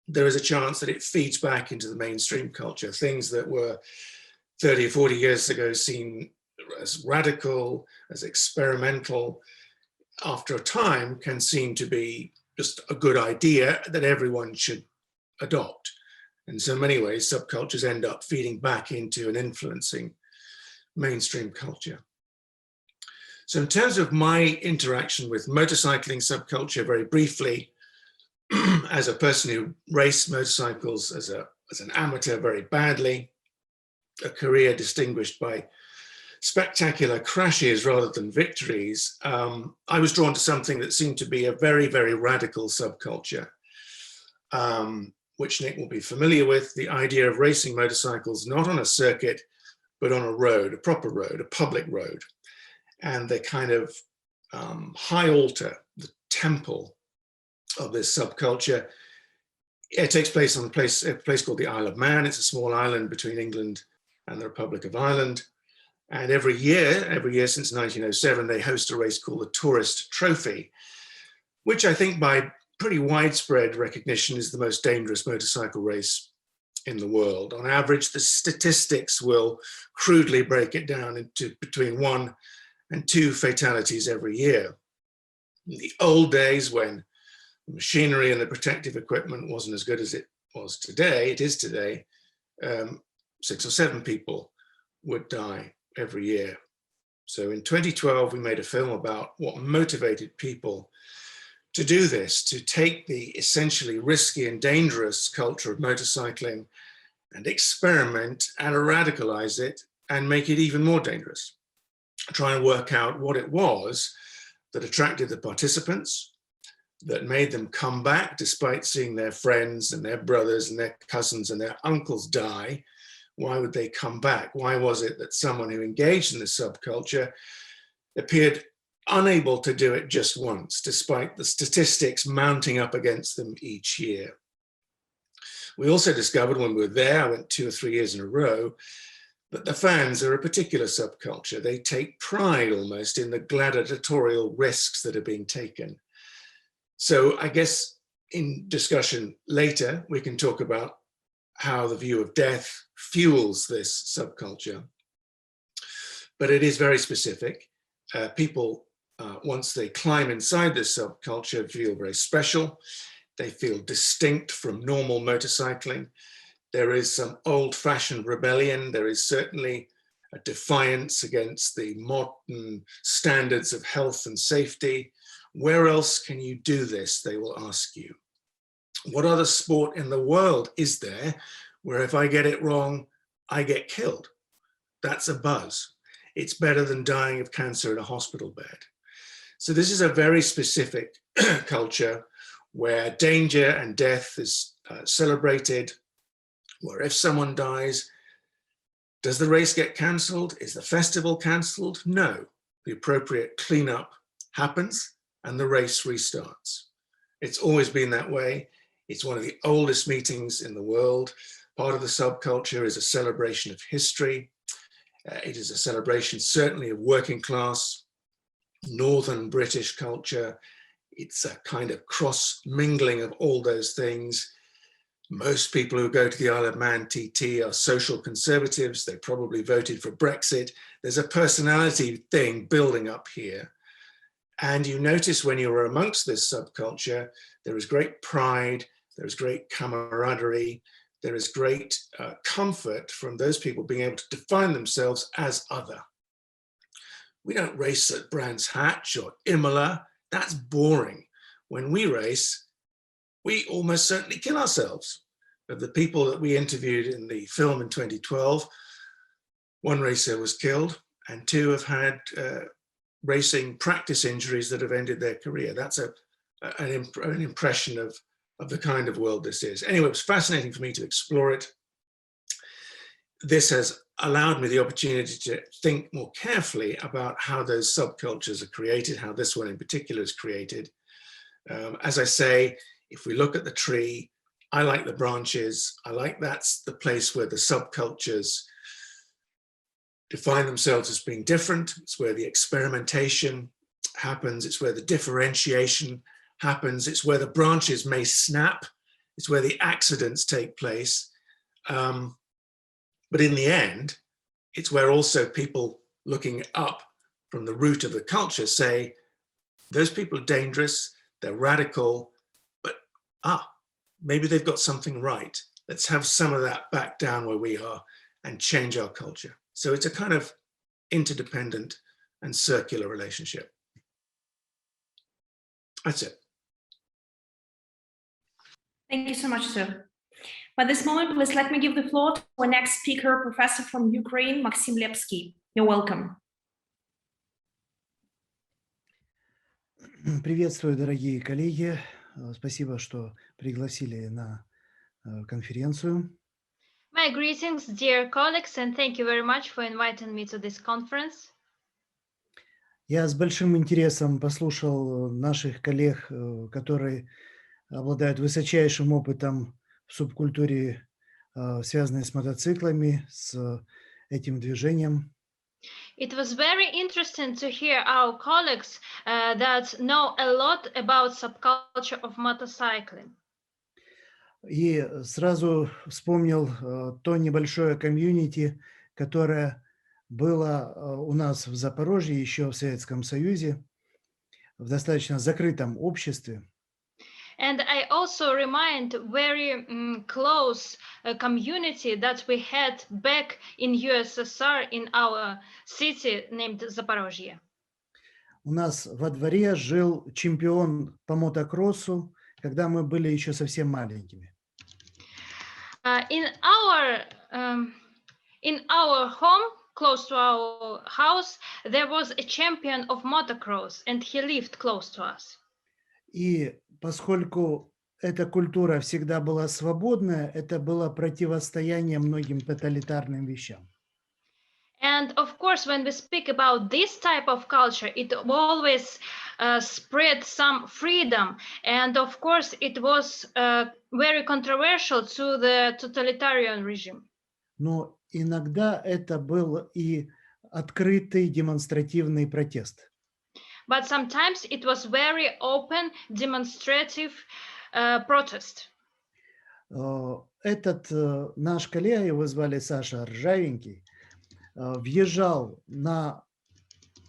there is a chance that it feeds back into the mainstream culture. Things that were 30 or 40 years ago seen as radical, as experimental, after a time can seem to be just a good idea that everyone should adopt. In so many ways, subcultures end up feeding back into and influencing mainstream culture. So in terms of my interaction with motorcycling subculture, very briefly, as a person who raced motorcycles as an amateur very badly, a career distinguished by spectacular crashes rather than victories, I was drawn to something that seemed to be a very, very radical subculture, which Nick will be familiar with, the idea of racing motorcycles not on a circuit, but on a road, a proper road, a public road. And the kind of high altar, the temple of this subculture, it takes place on a place called the Isle of Man. It's a small island between England and the Republic of Ireland. And every year since 1907, they host a race called the Tourist Trophy, which I think by pretty widespread recognition is the most dangerous motorcycle race in the world. On average, the statistics will crudely break it down into between 1 and 2 fatalities every year. In the old days, when the machinery and the protective equipment wasn't as good as it is today, 6 or 7 people would die every year. So in 2012, we made a film about what motivated people to do this, to take the essentially risky and dangerous culture of motorcycling and experiment and radicalize it and make it even more dangerous. Try and work out what it was that attracted the participants, that made them come back despite seeing their friends and their brothers and their cousins and their uncles die. Why would they come back? Why was it that someone who engaged in the subculture appeared unable to do it just once, despite the statistics mounting up against them each year? We also discovered when we were there, I went 2 or 3 years in a row, that the fans are a particular subculture. They take pride almost in the gladiatorial risks that are being taken. So I guess in discussion later, we can talk about how the view of death fuels this subculture. But it is very specific. People, once they climb inside this subculture, feel very special. They feel distinct from normal motorcycling. There is some old-fashioned rebellion. There is certainly a defiance against the modern standards of health and safety. Where else can you do this, they will ask you. What other sport in the world is there where if I get it wrong, I get killed? That's a buzz. It's better than dying of cancer in a hospital bed. So this is a very specific culture where danger and death is celebrated, where if someone dies, does the race get cancelled? Is the festival cancelled? No. The appropriate cleanup happens and the race restarts. It's always been that way. It's one of the oldest meetings in the world. Part of the subculture is a celebration of history. It is a celebration certainly of working class, Northern British culture. It's a kind of cross mingling of all those things. Most people who go to the Isle of Man TT are social conservatives. They probably voted for Brexit. There's a personality thing building up here. And you notice when you're amongst this subculture, there is great pride, there is great camaraderie, there is great comfort from those people being able to define themselves as other. We don't race at Brands Hatch or Imola. That's boring. When we race, we almost certainly kill ourselves. Of the people that we interviewed in the film in 2012, 1 racer was killed and 2 have had racing practice injuries that have ended their career. That's an impression of the kind of world this is. Anyway, it was fascinating for me to explore it. This has allowed me the opportunity to think more carefully about how those subcultures are created, how this one in particular is created. As I say, if we look at the tree, I like the branches. I like that's the place where the subcultures define themselves as being different. It's where the experimentation happens. It's where the differentiation happens. It's where the branches may snap. It's where the accidents take place. But in the end, it's where also people looking up from the root of the culture say, those people are dangerous, they're radical, but maybe they've got something right. Let's have some of that back down where we are and change our culture. So it's a kind of interdependent and circular relationship. That's it. Thank you so much, sir. At this moment, please let me give the floor to our next speaker, professor from Ukraine, Maxim Lepskiy. You're welcome. Приветствую, дорогие коллеги. Спасибо, что пригласили на конференцию. My greetings, dear colleagues, and thank you very much for inviting me to this conference. Я с большим интересом послушал наших коллег, которые обладают высочайшим опытом в субкультуре, связанной с мотоциклами, с этим движением. It was very interesting to hear our colleagues that know a lot about subculture of motorcycling. И сразу вспомнил то небольшое комьюнити, которое было у нас в Запорожье еще в Советском Союзе, в достаточно закрытом обществе. And I also remind very close community that we had back in USSR in our city named Zaporozhye. У нас во дворе жил чемпион по мотокроссу, когда мы были еще совсем маленькими. In our home, close to our house, there was a champion of motocross, and he lived close to us. И поскольку эта культура всегда была свободная, это было противостояние многим тоталитарным вещам. And of course, when we speak about this type of culture, it always spread some freedom. And of course, it was very controversial to the totalitarian regime. Но иногда это был и открытый демонстративный протест. But sometimes it was very open, demonstrative protest. Этот наш коллега, его звали Саша Ржавенький, въезжал на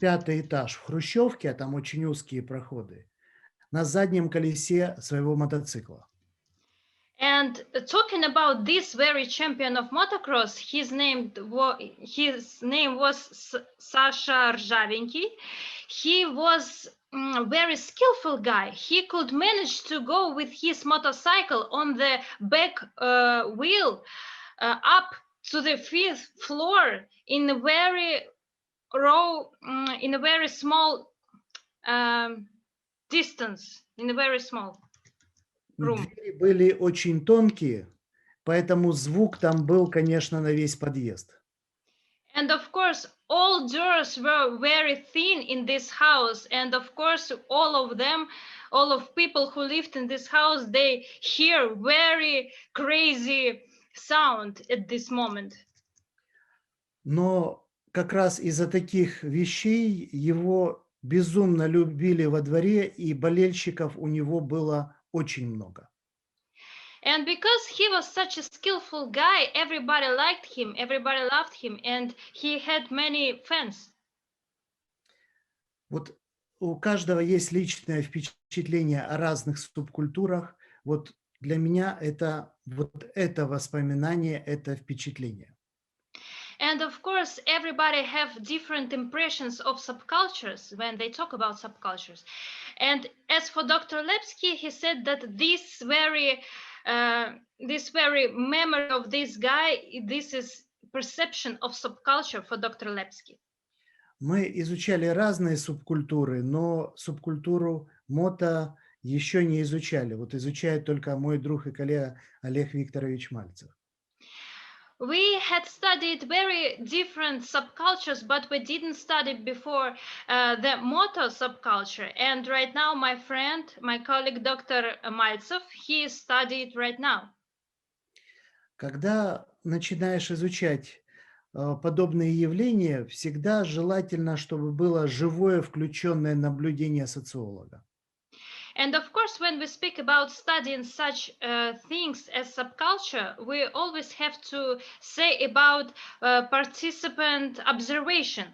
5-й этаж в хрущевке, а там очень узкие проходы, на заднем колесе своего мотоцикла. And talking about this very champion of motocross, his name was Sasha Rzavenky. He was a very skillful guy. He could manage to go with his motorcycle on the back wheel up to the 5th floor in a very small distance, in a very small room. Двери были очень тонкие, поэтому звук там был, конечно, на весь подъезд. And of course, all doors were very thin in this house. And of course, all of people who lived in this house, they hear very crazy sound at this moment. Но как раз из-за таких вещей его безумно любили во дворе, и болельщиков у него было очень много. And because he was such a skillful guy, everybody liked him, everybody loved him, and he had many fans. Вот у каждого есть личное впечатление о разных субкультурах. Вот для меня это воспоминание, это впечатление. And of course, everybody have different impressions of subcultures when they talk about subcultures. And as for Dr. Lepskiy, he said that this very memory of this guy, this is perception of subculture for Dr. Lepskiy. Мы изучали разные субкультуры, но субкультуру мото еще не изучали. Вот изучает только мой друг и коллега Олег Викторович Мальцев. We had studied very different subcultures, but we didn't study before the moto subculture. And right now, my friend, my colleague, Dr. Maltsev, he studied right now. Когда начинаешь изучать подобные явления, всегда желательно, чтобы было живое, включенное наблюдение социолога. And of course, when we speak about studying such things as subculture, we always have to say about participant observation.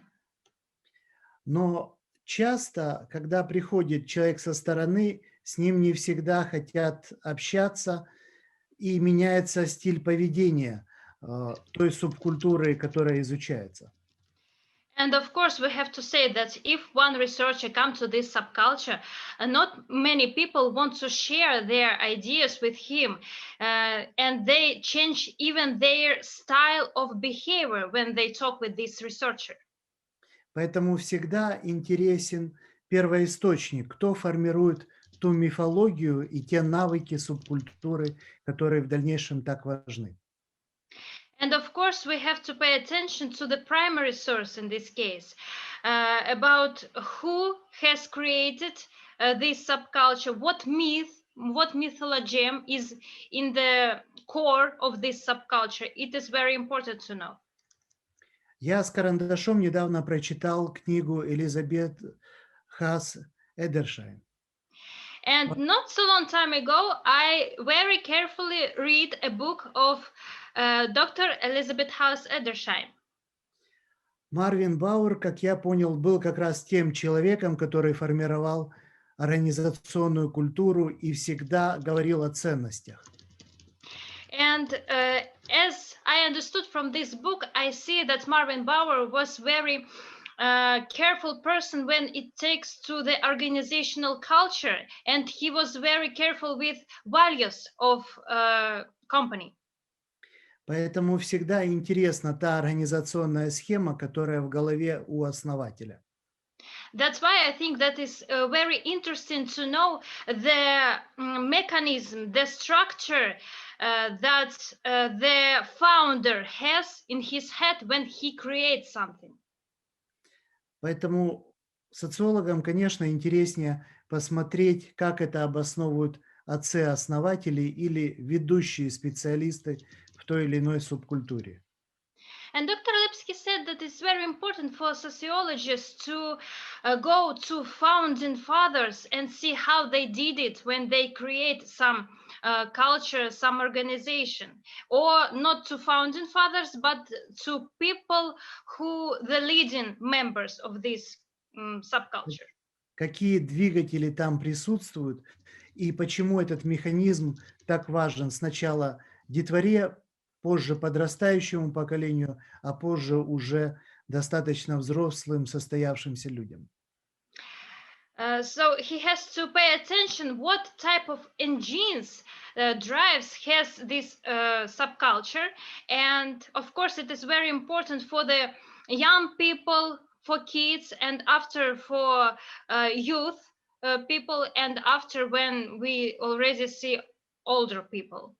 Но часто, когда приходит человек со стороны, с ним не всегда хотят общаться, и меняется стиль поведения той субкультуры, которая изучается. And of course, we have to say that if one researcher comes to this subculture, not many people want to share their ideas with him, and they change even their style of behavior when they talk with this researcher. Поэтому всегда интересен первоисточник, кто формирует ту мифологию и те навыки субкультуры, которые в дальнейшем так важны. And of course, we have to pay attention to the primary source in this case, about who has created this subculture, what myth, what mythology is in the core of this subculture. It is very important to know. Я с карандашом недавно прочитал книгу Элизабет Haas «Edersheim». And not so long time ago, I very carefully read a book of Dr. Elizabeth Haas Edersheim. Марвин Бауэр, как я понял, был как раз тем человеком, который формировал организационную культуру и всегда говорил о ценностях. And as I understood from this book, I see that Marvin Bauer was very careful person when it takes to the organizational culture, and he was very careful with values of company. Поэтому всегда интересна та организационная схема, которая в голове у основателя. That's why I think that is very interesting to know the mechanism, the structure that the founder has in his head when he creates something. Поэтому социологам, конечно, интереснее посмотреть, как это обосновывают отцы-основатели или ведущие специалисты в той или иной субкультуре. And Dr. Lepskiy said that it's very important for sociologists to go to founding fathers and see how they did it when they create some culture, some organization, or not to founding fathers, but to people who the leading members of this subculture. Какие двигатели там присутствуют и почему этот механизм так важен сначала детворе, позже подрастающему поколению, а позже уже достаточно взрослым состоявшимся людям. So he has to pay attention what type of engines drives has this subculture, and of course it is very important for the young people, for kids, and after for youth people, and after when we already see older people.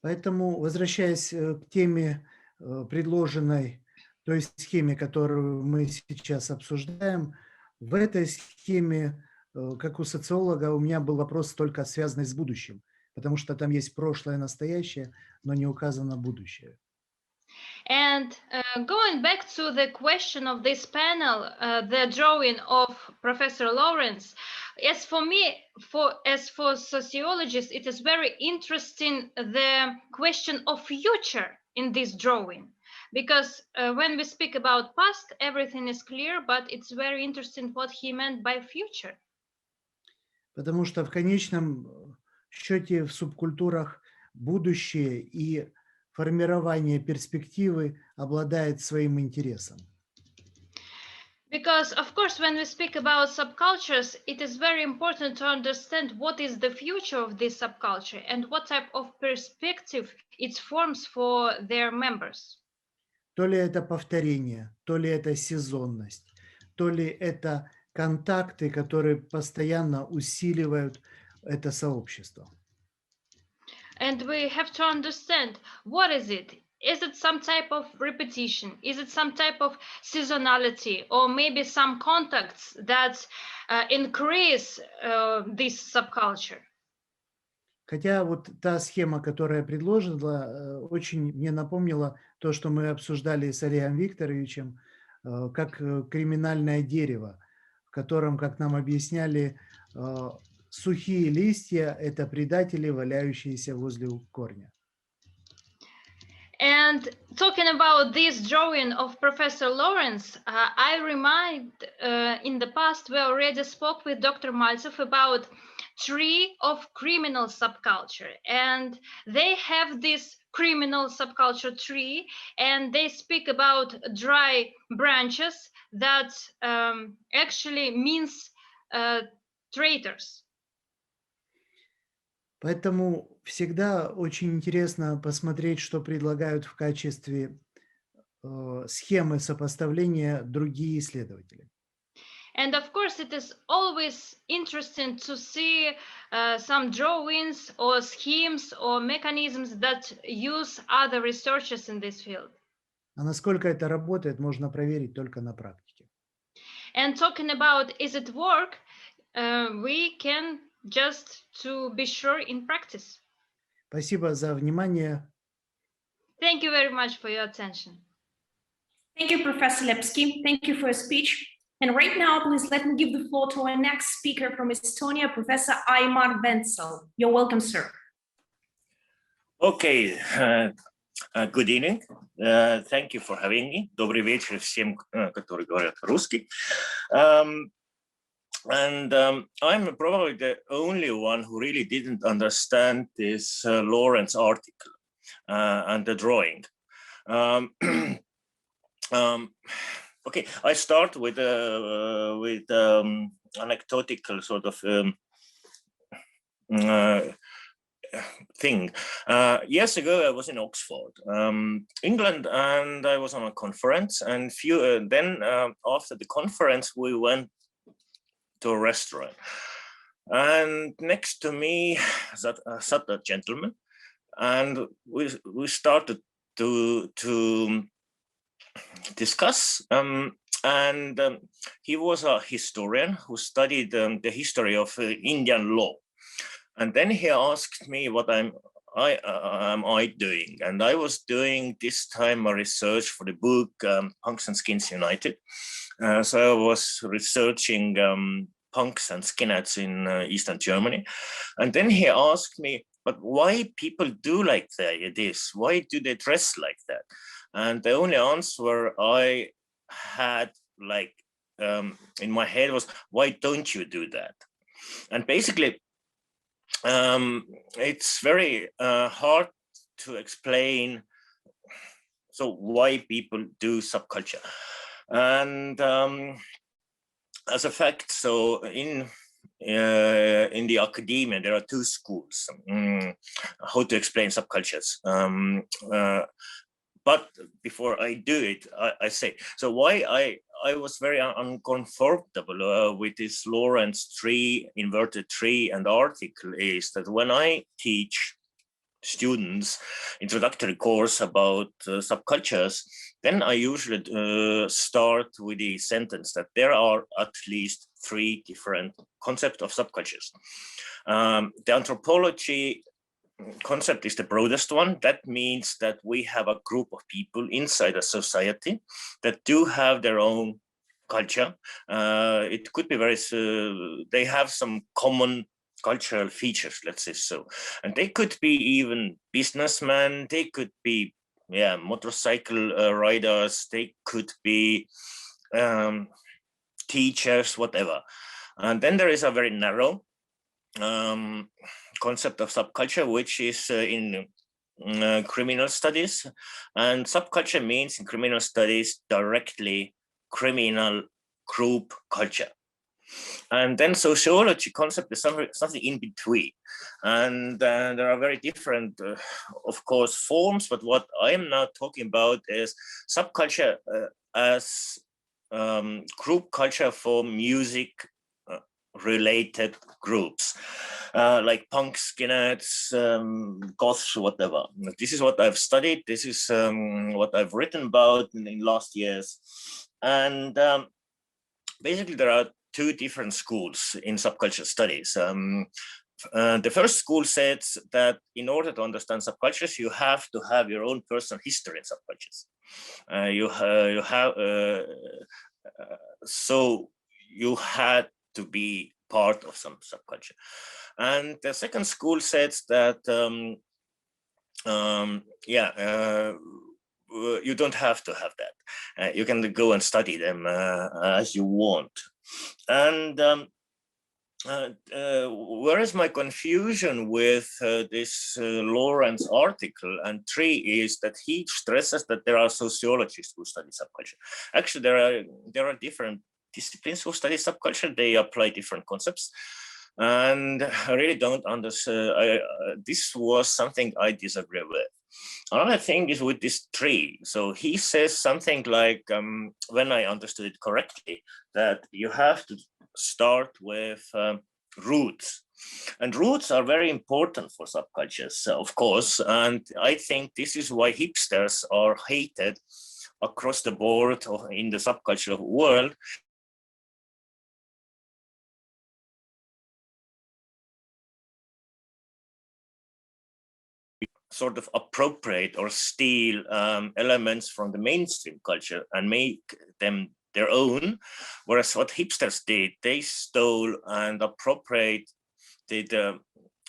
Поэтому, возвращаясь к теме, предложенной, той схеме, которую мы сейчас обсуждаем, в этой схеме, как у социолога, у меня был вопрос только связанный с будущим, потому что там есть прошлое, настоящее, но не указано будущее. And going back to the question of this panel, the drawing of Professor Lawrence, as for me, as for sociologists, it is very interesting the question of future in this drawing, because when we speak about past, everything is clear, but it's very interesting what he meant by future. Потому что в конечном счете в субкультурах будущее и формирование перспективы обладает своим интересом. Because, of course, when we speak about subcultures, it is very important to understand what is the future of this subculture and what type of perspective it forms for their members. То ли это повторение, то ли это сезонность, то ли это контакты, которые постоянно усиливают это сообщество. And we have to understand, what is it? Is it some type of repetition? Is it some type of seasonality? Or maybe some contacts that increase this subculture? Хотя вот та схема, которая предложена, очень мне напомнила то, что мы обсуждали с Олегом Викторовичем, как криминальное дерево, в котором, как нам объясняли, сухие листья – это предатели, валяющиеся возле корня. And talking about this drawing of Professor Lawrence, I remind in the past we already spoke with Dr. Maltsev about tree of criminal subculture, and they have this criminal subculture tree, and they speak about dry branches that actually means traitors. Поэтому всегда очень интересно посмотреть, что предлагают в качестве схемы сопоставления другие исследователи. And of course, it is always interesting to see some drawings or schemes or mechanisms that use other researchers in this field. А насколько это работает, можно проверить только на практике. And talking about is it work, we can just to be sure in practice. Спасибо за внимание. Thank you very much for your attention. Thank you, Professor Lepskiy. Thank you for your speech. And right now, please let me give the floor to our next speaker from Estonia, Professor Aimar Ventsel. You're welcome, sir. Okay, good evening. Thank you for having me. Добрый вечер всем, которые говорят по-русски. And I'm probably the only one who really didn't understand this Lawrence article and the drawing. Okay, I start with anecdotal sort of thing. Years ago, I was in Oxford, England, and I was on a conference. And then after the conference, we went to a restaurant. And next to me sat a gentleman, and we started to discuss. He was a historian who studied the history of Indian law. And then he asked me what am I doing? And I was doing this time a research for the book Punks and Skins United. So I was researching punks and skinheads in Eastern Germany. And then he asked me, but why people do like this? Why do they dress like that? And the only answer I had in my head was, why don't you do that? And basically, it's very hard to explain why people do subculture. And as a fact, so in the academia, there are two schools how to explain subcultures. But before I do it, I say, so why I was very uncomfortable with this Lawrence tree, inverted tree and article is that when I teach students introductory course about subcultures, then I usually start with the sentence that there are at least 3 different concepts of subcultures. The anthropology concept is the broadest one. That means that we have a group of people inside a society that do have their own culture. It could be they have some common cultural features, let's say so. And they could be even businessmen, they could be motorcycle riders, they could be teachers, whatever. And then there is a very narrow concept of subculture, which is in criminal studies. And subculture means in criminal studies directly criminal group culture. And then sociology concept is something in between. And there are very different, of course, forms. But what I am now talking about is subculture as group culture for music related groups, like punk, skinheads, goths, whatever. This is what I've studied. This is what I've written about in last years. And basically, there are 2 different schools in subculture studies. The first school says that in order to understand subcultures, you have to have your own personal history in subcultures. So you had to be part of some subculture. And the second school says that you don't have to have that. You can go and study them as you want. And where is my confusion with this Lawrence article and tree is that he stresses that there are sociologists who study subculture. Actually, there are different disciplines who study subculture. They apply different concepts. And I really don't understand. This was something I disagree with. Another thing is with this tree. So he says something like, when I understood it correctly, that you have to start with roots. And roots are very important for subcultures, of course. And I think this is why hipsters are hated across the board in the subculture world. Sort of appropriate or steal elements from the mainstream culture and make them their own, whereas what hipsters did, they stole and appropriated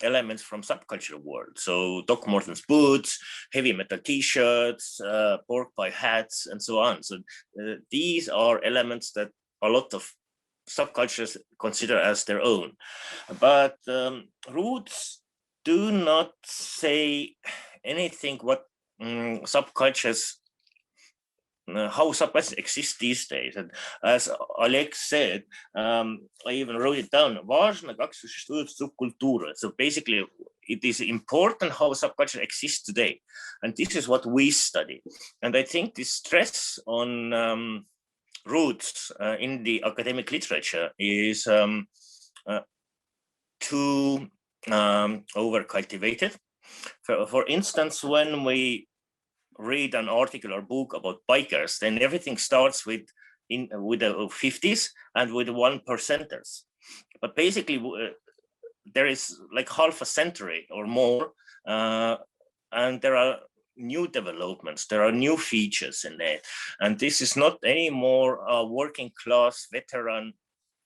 elements from subculture world. So Doc Martens boots, heavy metal t-shirts, pork pie hats, and so on. So these are elements that a lot of subcultures consider as their own. But roots do not say anything what subcultures how subcultures exist these days. And as Oleg said, I even wrote it down. Важно, как существуют субкультуры. So basically, it is important how subculture exists today. And this is what we study. And I think the stress on roots in the academic literature is too over-cultivated. For instance, when we read an article or book about bikers, then everything starts with the 50s and with 1%ers. But basically, there is like half a century or more, and there are new developments, there are new features in there. And this is not anymore a working class veteran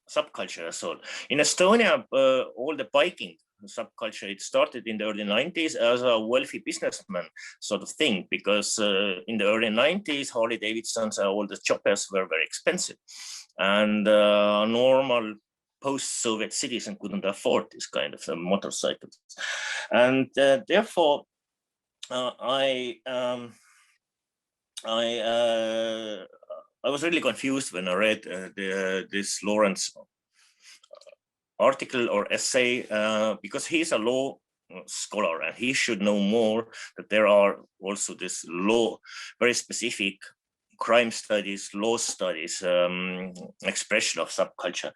subculture at all. In Estonia, all the biking subculture, it started in the early 90s as a wealthy businessman sort of thing, because in the early 90s, Harley Davidsons and all the choppers were very expensive. And a normal post-Soviet citizen couldn't afford this kind of motorcycles. And therefore, I was really confused when I read this Lawrence article or essay, because he's a law scholar and he should know more, that there are also this law, very specific crime studies, law studies, expression of subculture.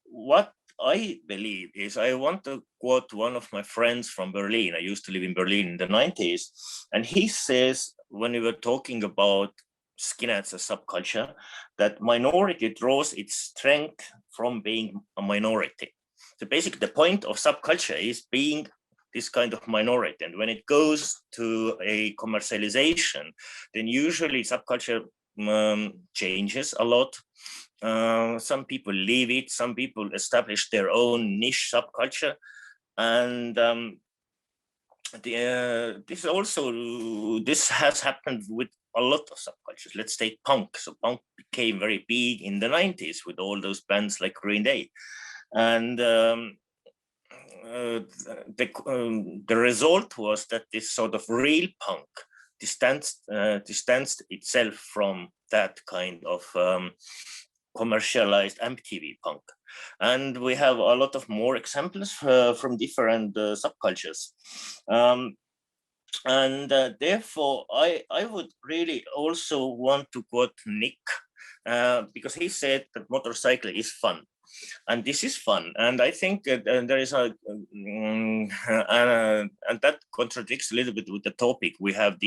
What I believe is, I want to quote one of my friends from Berlin. I used to live in Berlin in the 90s. And he says, when we were talking about skinheads as subculture, that minority draws its strength from being a minority. So basically the point of subculture is being this kind of minority. And when it goes to a commercialization, then usually subculture changes a lot. Some people leave it, some people establish their own niche subculture. And this has happened with a lot of subcultures. Let's take punk. So punk became very big in the 90s with all those bands like Green Day. And the result was that this sort of real punk distanced itself from that kind of commercialized MTV punk. And we have a lot of more examples from different subcultures. And therefore, I would really also want to quote Nick, because he said that motorcycling is fun. And this is fun. And I think there is and that contradicts a little bit with the topic we have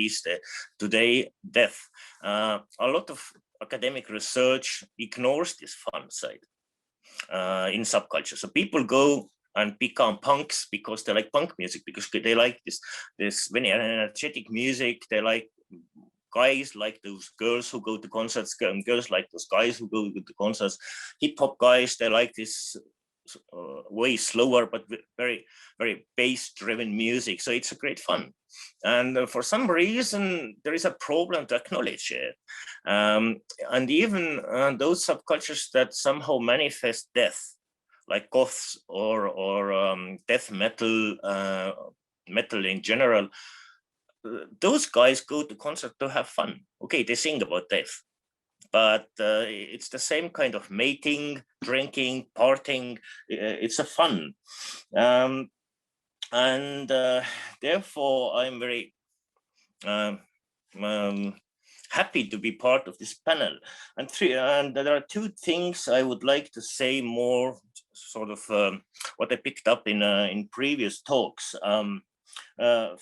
today, death. A lot of academic research ignores this fun side in subculture. So people go and become punks because they like punk music, because they like this very energetic music. They like guys like those girls who go to concerts, girls like those guys who go to concerts. Hip hop guys, they like this way slower but very, very bass-driven music. So it's a great fun. And for some reason, there is a problem to acknowledge it. And even those subcultures that somehow manifest death, like goths or death metal, metal in general, those guys go to concert to have fun. Okay, they sing about death, but it's the same kind of mating, drinking, partying. It's a fun. And therefore, I'm very happy to be part of this panel. And there are two things I would like to say more, sort of what I picked up in previous talks.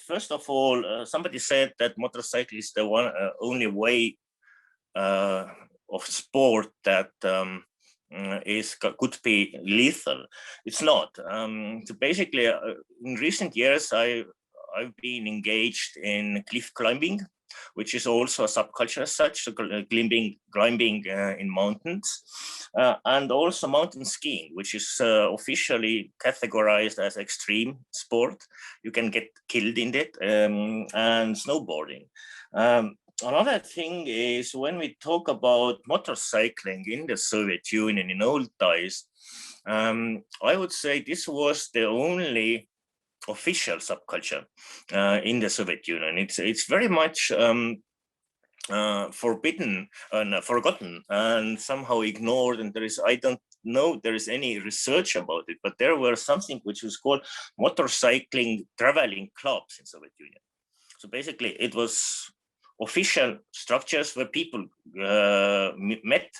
First of all, somebody said that motorcycle is the only way of sport that could be lethal. It's not. So basically, in recent years, I've been engaged in cliff climbing, which is also a subculture as such, so climbing in mountains, and also mountain skiing, which is officially categorized as extreme sport. You can get killed in it, and snowboarding. Another thing is, when we talk about motorcycling in the Soviet Union in old days, I would say this was the only official subculture in the Soviet Union. It's very much forbidden and forgotten and somehow ignored, and I don't know there is any research about it, but there were something which was called motorcycling traveling clubs in Soviet Union. So basically it was official structures where people met,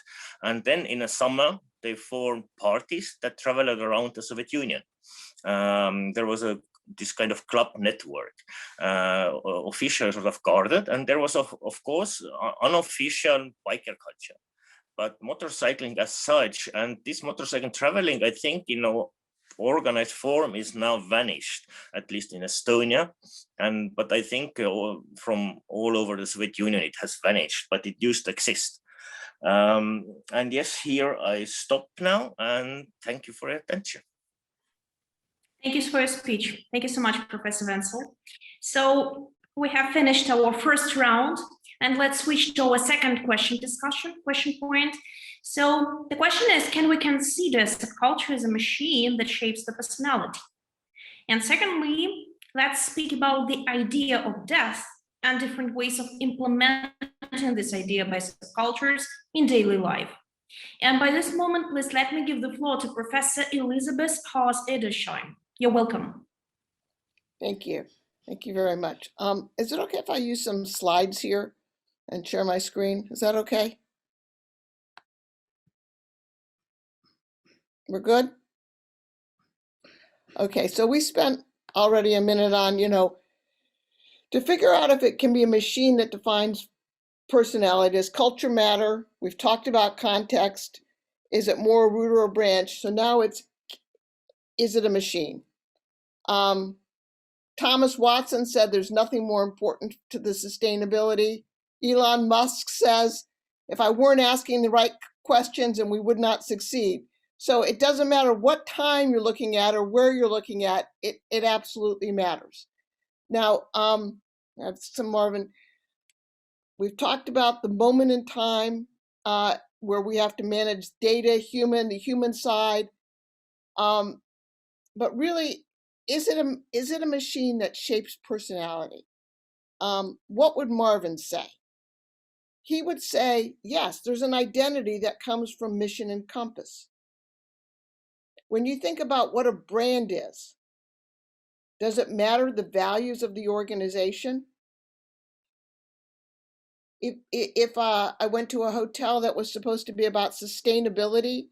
and then in the summer they formed parties that traveled around the Soviet Union. There was this kind of club network, official sort of guarded, and there was of course unofficial biker culture, but motorcycling as such, and this motorcycle traveling, I think, organized form is now vanished, at least in Estonia, but I think from all over the Soviet Union it has vanished, but it used to exist. And yes, here I stop now, and thank you for your attention. Thank you for your speech. Thank you so much, Professor Ventsel. So we have finished our first round, and let's switch to our second question point. So the question is, can we consider subculture as a machine that shapes the personality? And secondly, let's speak about the idea of death and different ways of implementing this idea by subcultures in daily life. And by this moment, please let me give the floor to Professor Elizabeth Haas Edersheim. You're welcome. Thank you. Thank you very much. Is it okay if I use some slides here and share my screen? Is that okay? We're good? Okay, so we spent already a minute on, to figure out if it can be a machine that defines personality. Does culture matter? We've talked about context. Is it more a root or a branch? So now is it a machine? Thomas Watson said there's nothing more important to the sustainability. Elon Musk says, if I weren't asking the right questions, and we would not succeed. So it doesn't matter what time you're looking at or where you're looking at, it absolutely matters. Now, that's some Marvin. We've talked about the moment in time where we have to manage data, the human side. But really, is it a machine that shapes personality? What would Marvin say? He would say, yes, there's an identity that comes from mission and compass. When you think about what a brand is, does it matter the values of the organization? If I went to a hotel that was supposed to be about sustainability,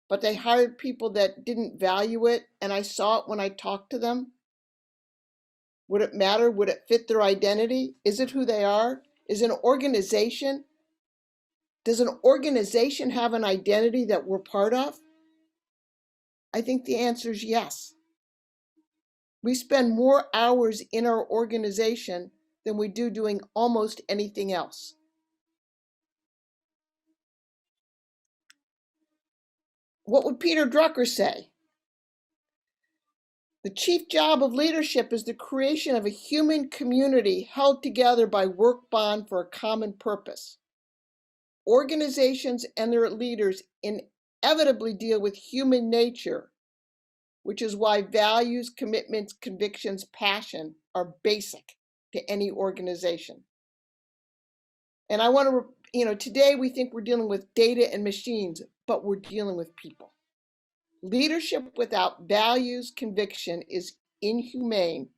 but they hired people that didn't value it, and I saw it when I talked to them, would it matter? Would it fit their identity? Is it who they are? Does an organization have an identity that we're part of? I think the answer is yes. We spend more hours in our organization than we do doing almost anything else. What would Peter Drucker say? The chief job of leadership is the creation of a human community held together by work bond for a common purpose. Organizations and their leaders inevitably deal with human nature, which is why values, commitments, convictions, passion are basic to any organization. And I want to, today we think we're dealing with data and machines, but we're dealing with people. Leadership without values, conviction is inhumane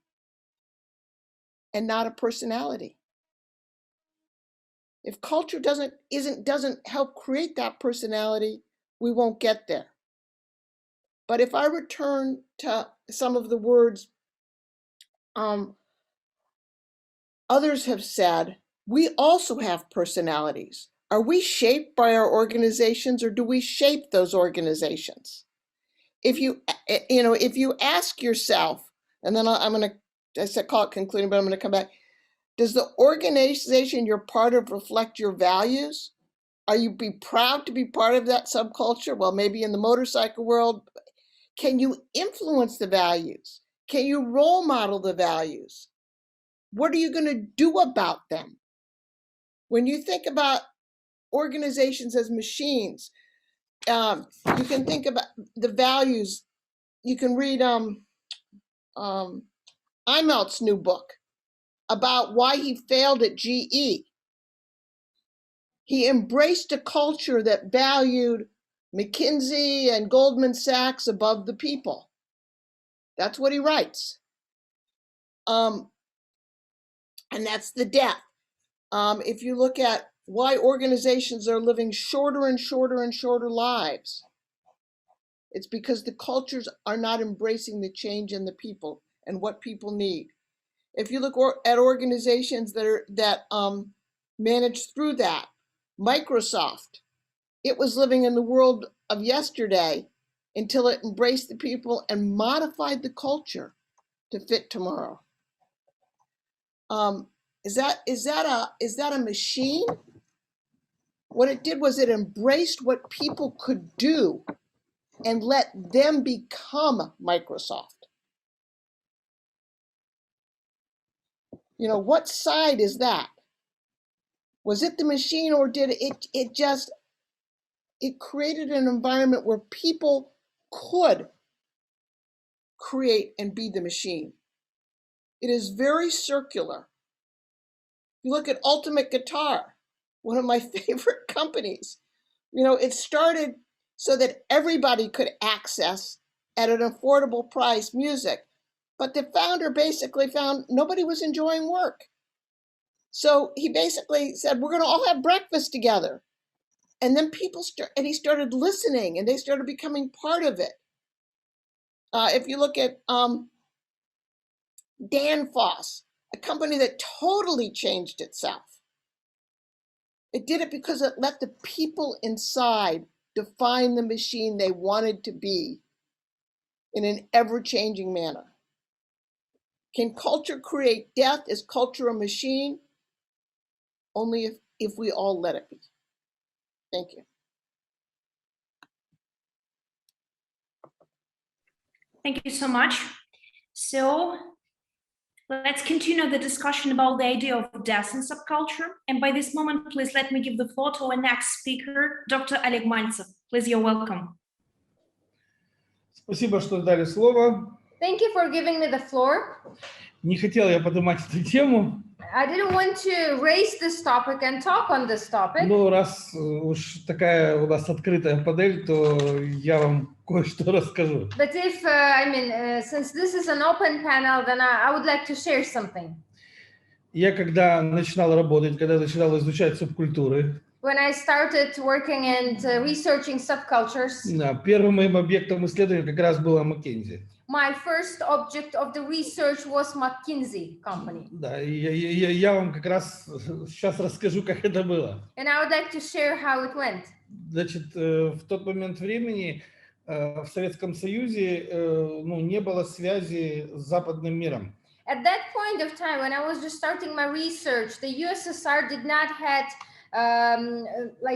and not a personality. If culture doesn't help create that personality, we won't get there. But if I return to some of the words others have said, we also have personalities. Are we shaped by our organizations, or do we shape those organizations? If you ask yourself, and then I call it concluding, but I'm going to come back. Does the organization you're part of reflect your values? Are you be proud to be part of that subculture? Well, maybe in the motorcycle world. Can you influence the values? Can you role model the values? What are you going to do about them? When you think about organizations as machines, you can think about the values. You can read Imelt's new book about why he failed at GE. He embraced a culture that valued McKinsey and Goldman Sachs above the people. That's what he writes. And that's the death. If you look at why organizations are living shorter and shorter and shorter lives, it's because the cultures are not embracing the change in the people and what people need. If you look at organizations that manage through that, Microsoft, it was living in the world of yesterday until it embraced the people and modified the culture to fit tomorrow. Is that a machine? What it did was it embraced what people could do and let them become Microsoft. You know, what side is that? Was it the machine, or did it created an environment where people could create and be the machine? It is very circular. You look at Ultimate Guitar, one of my favorite companies. You know, it started so that everybody could access at an affordable price music, but the founder basically found nobody was enjoying work. So he basically said, we're going to all have breakfast together. And then he started listening, and they started becoming part of it. If you look at Danfoss, a company that totally changed itself. It did it because it let the people inside define the machine they wanted to be in an ever-changing manner. Can culture create death? Is culture a machine? Only if we all let it be. Thank you. Thank you so much. So let's continue the discussion about the idea of death in subculture. And by this moment, please let me give the floor to our next speaker, Dr. Oleg Maltsev. Please, you're welcome. Спасибо, что дали слово. Thank you for giving me the floor. Не хотел я поднимать эту тему. I didn't want to raise this topic and talk on this topic. Но раз уж такая у нас открытая панель, то я вам кое-что расскажу. But if, since this is an open panel, then I would like to share something. Я когда начинал работать, когда начинал изучать субкультуры, When I started working and researching subcultures, первым моим объектом исследования как раз была McKinsey. My first object of the research was McKinsey company. Да, я вам как раз сейчас расскажу, как это было. And I would like to share how it went. Значит, в тот момент времени в Советском Союзе не было связи с западным миром. At that point of time, when I was just starting my research, the USSR did not have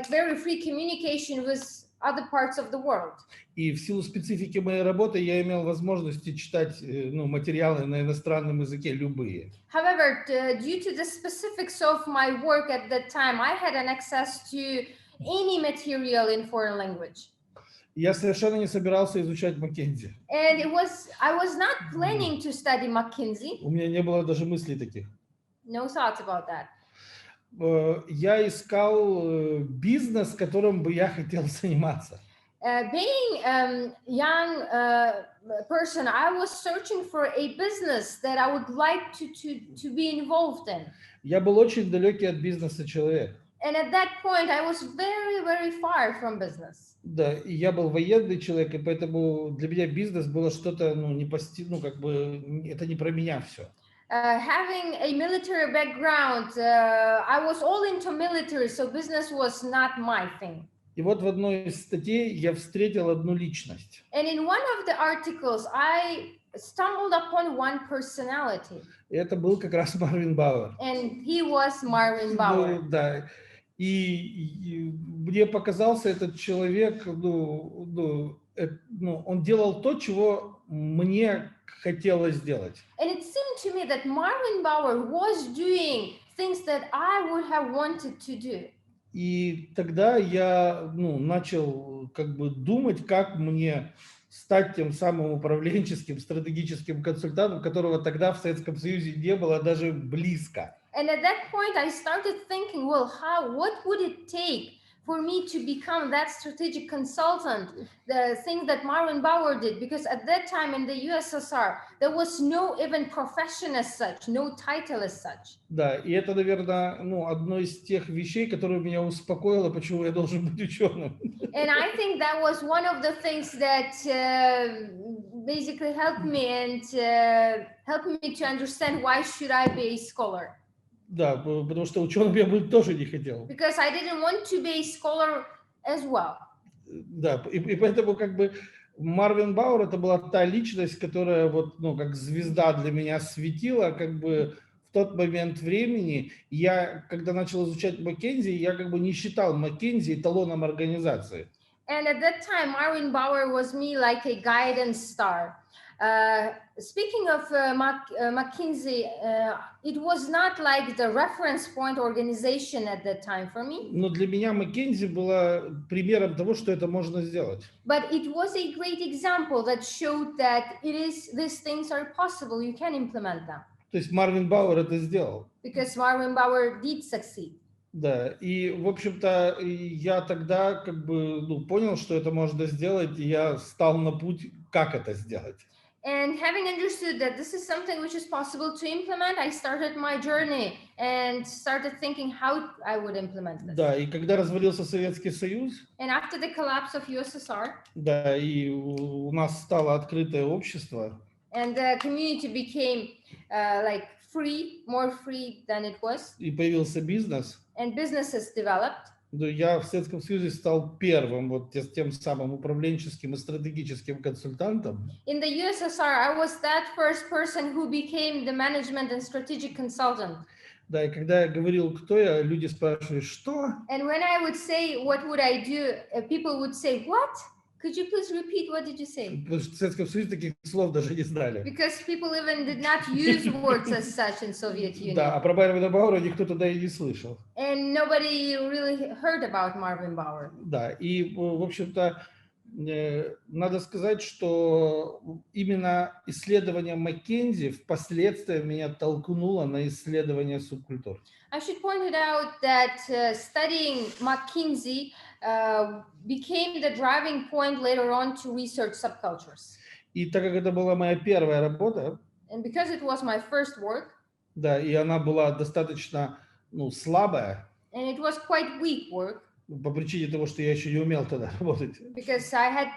very free communication with other parts of the world. И в силу специфики моей работы я имел возможность читать материалы на иностранном языке любые. However, due to the specifics of my work at that time, I had an access to any material in foreign language. Я совершенно не собирался изучать McKinsey. And I was not planning to study McKinsey. У меня не было даже мыслей таких. No thoughts about that. Я искал бизнес, которым бы я хотел заниматься. Being a young person, I was searching for a business that I would like to be involved in. Я был очень далекий от бизнеса человек. And at that point, I was very, very far from business. Да, и я был военный человек, и поэтому для меня бизнес было что-то, это не про меня все. Having a military background, I was all into military, so business was not my thing. И вот в одной из статей я встретил одну личность. And in one of the articles, I stumbled upon one personality. И это был как раз Марвин Бауэр. And he was Marvin Bauer. Да. И мне показался этот человек, он делал то, чего мне хотелось сделать. And it seemed to me that Marvin Bauer was doing things that I would have wanted to do. И тогда я начал думать, как мне стать тем самым управленческим, стратегическим консультантом, которого тогда в Советском Союзе не было даже близко. And at that point, I started thinking, well, what would it take for me to become that strategic consultant, the thing that Marvin Bauer did? Because at that time in the USSR, there was no even profession as such, no title as such. Да, и это, наверное, ну, одно из тех вещей, которое меня успокоило, почему я должен быть ученым. And I think that was one of the things that basically helped me and helped me to understand why should I be a scholar. Да, потому что ученым я быть тоже не хотел. Because I didn't want to be a scholar as well. Да, и поэтому как бы Марвин Бауэр это была та личность, которая вот, ну, как звезда для меня светила, как бы в тот момент времени. Я, когда начал изучать Маккензи, я как бы не считал Маккензи эталоном организации. And at that time, Marvin Bauer was me like a guidance star. Speaking of McKinsey, it was not like the reference point organization at that time for me. Но для меня Маккензи была примером того, что это можно сделать. But it was a great example that showed that these things are possible. You can implement them. То есть Марвин Бауэр это сделал. Because Marvin Bauer did succeed. Да, и, в общем-то, я тогда как бы понял, что это можно сделать, и я стал на путь, как это сделать. And having understood that this is something which is possible to implement, I started my journey and started thinking how I would implement this. Да, и когда развалился Советский Союз, And after the collapse of USSR, да, и у нас стало открытое общество, and the community became like free, more free than it was, и появился бизнес, and businesses developed. да, я в Советском Союзе стал первым вот тем самым управленческим и стратегическим консультантом. In the USSR, I was that first person who became the management and strategic consultant. Да, и когда я говорил, кто я, люди спрашивали, что? And when I would say, what would I do? People would say, what? Could you please repeat, what did you say? Потому что в Советском Союзе таких слов даже не знали. Because people even did not use words as such in Soviet Union. Да, а про Марвина Бауэра никто тогда и не слышал. And nobody really heard about Marvin Bauer. Да, и, в общем-то, надо сказать, что именно исследование Маккензи впоследствии меня толкнуло на исследование субкультур. I should point it out that studying McKinsey became the driving point later on to research subcultures. И так как это была моя первая работа, And because it was my first work, да, и она была достаточно, слабая, and it was quite weak work, по причине того, что я еще не умел тогда работать, because I had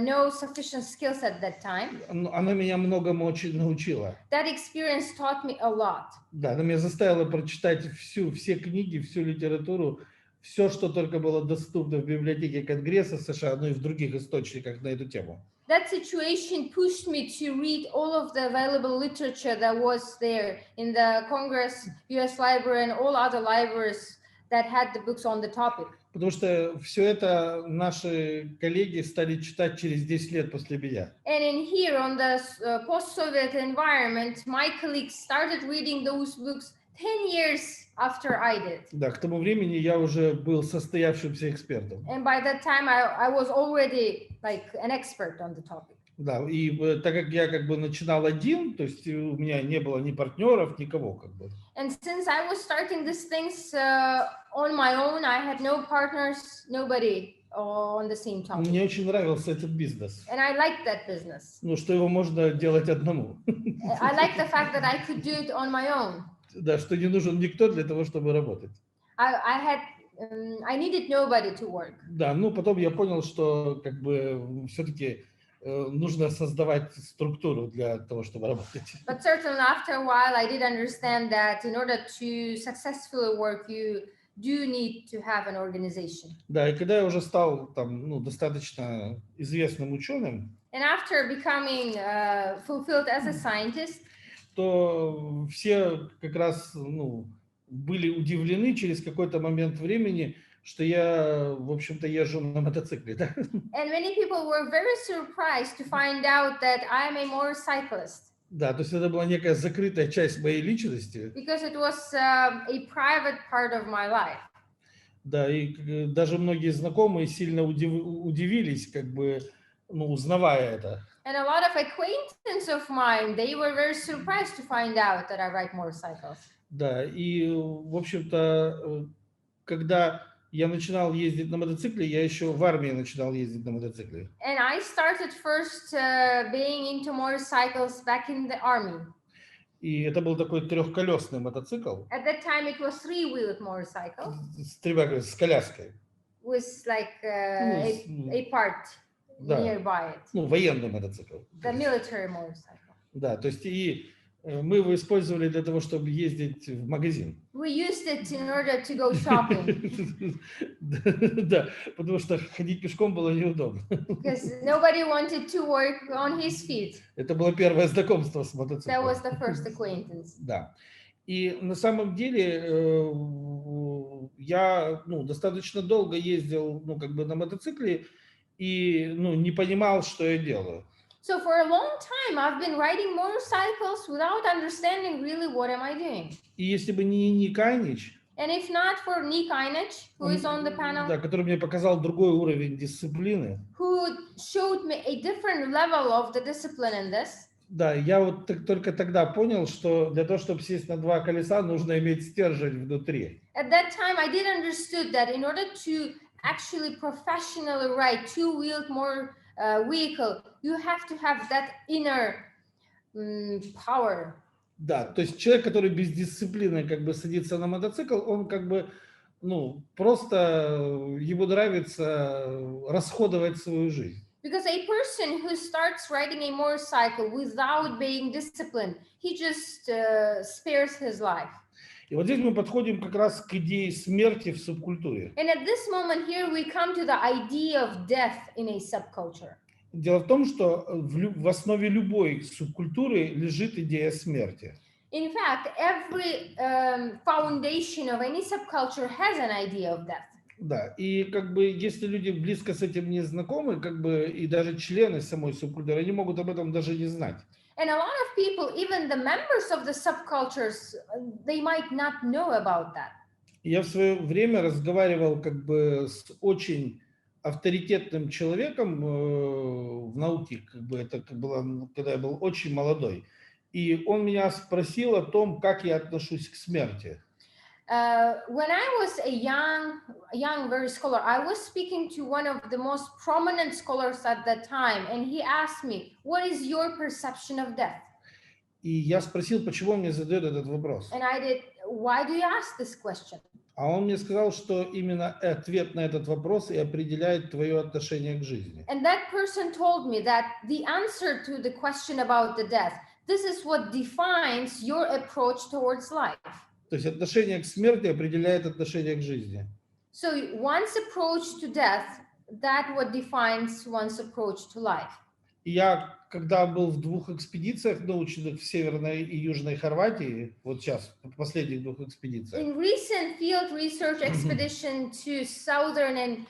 no sufficient skills at that time. она меня многому очень научила. That experience taught me a lot. Да, она меня заставила прочитать все книги, всю литературу, все, что только было доступно в библиотеке Конгресса США, ну и в других источниках на эту тему. That situation pushed me to read all of the available literature that was there in the Congress, US Library, and all other libraries that had the books on the topic. Потому что все это наши коллеги стали читать через 10 лет после меня. And in here on the post-Soviet environment, my colleagues started reading those books 10 years after I did. Да, к тому времени я уже был состоявшимся экспертом. And by that time, I was already like an expert on the topic. Да, и так как я как бы начинал один, то есть у меня не было ни партнеров, никого как бы. And since I was starting these things on my own, I had no partners, nobody on the same topic. Мне очень нравился этот бизнес. And I liked that business. Ну, что его можно делать одному. I liked the fact that I could do it on my own. Да, что не нужен никто для того, чтобы работать. I needed nobody to work. Да, ну потом я понял, что как бы все-таки нужно создавать структуру для того, чтобы работать. But certainly after a while, I did understand that in order to successfully work, you do need to have an organization. Да, и когда я уже стал там, достаточно известным ученым, And after becoming fulfilled as a scientist, то все как раз, были удивлены через какой-то момент времени, что я, в общем-то, езжу на мотоцикле, да? and many people were very surprised to find out that I'm a motorcyclist. Да, то есть это была некая закрытая часть моей личности. Because it was a private part of my life. Да, и даже многие знакомые сильно удивились, как бы, узнавая это. And a lot of acquaintances of mine, they were very surprised to find out that I ride motorcycles. Да, и, в общем-то, когда я начинал ездить на мотоцикле, я еще в армии начинал ездить на мотоцикле. And I started first being into motorcycles back in the army. И это был такой трехколесный мотоцикл At that time, it was three-wheeled motorcycle с коляской. with like a part Да, nearby it, ну, военный мотоцикл. the military motorcycle. Да, то есть и мы его использовали для того, чтобы ездить в магазин. We used it in order to go shopping Да, потому что ходить пешком было неудобно. because nobody wanted to work on his feet. Это было первое знакомство с That мотоциклом. was the first acquaintance. Да. И на самом деле я достаточно долго ездил как бы на мотоцикле и не понимал, что я делаю. So for a long time, I've been riding motorcycles without understanding really what am I doing. И если бы не Ienatsch, And if not for Ienatsch, who is on the panel, да, который мне показал другой уровень дисциплины, who showed me a different level of the discipline in this, да, я вот только тогда понял, что для того, чтобы сесть на два колеса, нужно иметь стержень внутри. at that time, I did understood that in order to actually professionally ride two-wheeled vehicle, you have to have that inner power. Да, то есть человек, который без дисциплины как бы садится на мотоцикл, он как бы, просто ему нравится расходовать свою жизнь. Because a person who starts riding a motorcycle without being disciplined, he just spares his life. И вот здесь мы подходим как раз к идее смерти в субкультуре. And at this moment here, we come to the idea of death in a subculture. Дело в том, что в основе любой субкультуры лежит идея смерти. In fact, every foundation of any subculture has an idea of death. Да, и как бы если люди близко с этим не знакомы, как бы и даже члены самой субкультуры, они могут об этом даже не знать. And a lot of people, even the members of the subcultures, they might not know about that. Я в свое время разговаривал как бы с очень авторитетным человеком в науке, как бы это было, когда я был очень молодой, и он меня спросил о том, как я отношусь к смерти. When I was a young, very scholar, I was speaking to one of the most prominent scholars at that time, and he asked me, "What is your perception of death?" И я спросил, почему он мне задает этот вопрос. And I did, "Why do you ask this question?" А он мне сказал, что именно ответ на этот вопрос и определяет твое отношение к жизни. And that person told me that the answer to the question about the death, this is what defines your approach towards life. То есть отношение к смерти определяет отношение к жизни. So one's approach to death, that what defines one's approach to life. И я, когда был в двух экспедициях научных в Северной и Южной Хорватии, вот сейчас, в последних двух экспедициях, In recent field research expedition to southern and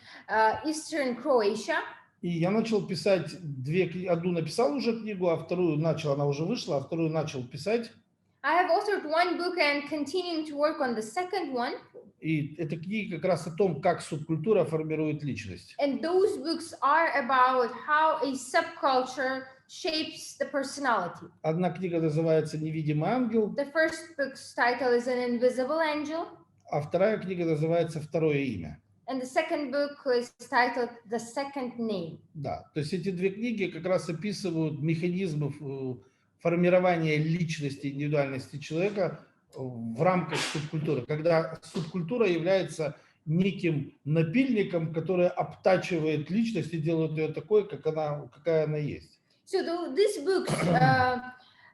eastern Croatia, и я начал писать одну написал уже книгу, а вторую начал, она уже вышла, а вторую начал писать. I have authored one book and continuing to work on the second one. И эта книга как раз о том, как субкультура формирует личность. And those books are about how a subculture shapes the personality. Одна книга называется «Невидимый ангел», The first book's title is An Invisible Angel, а вторая книга называется «Второе имя». and the second book is titled The Second Name. Да, то есть эти две книги как раз описывают механизмы формирования личности, индивидуальности человека в рамках субкультуры, когда субкультура является неким напильником, который обтачивает личность и делает ее такой, какая она есть. So these books,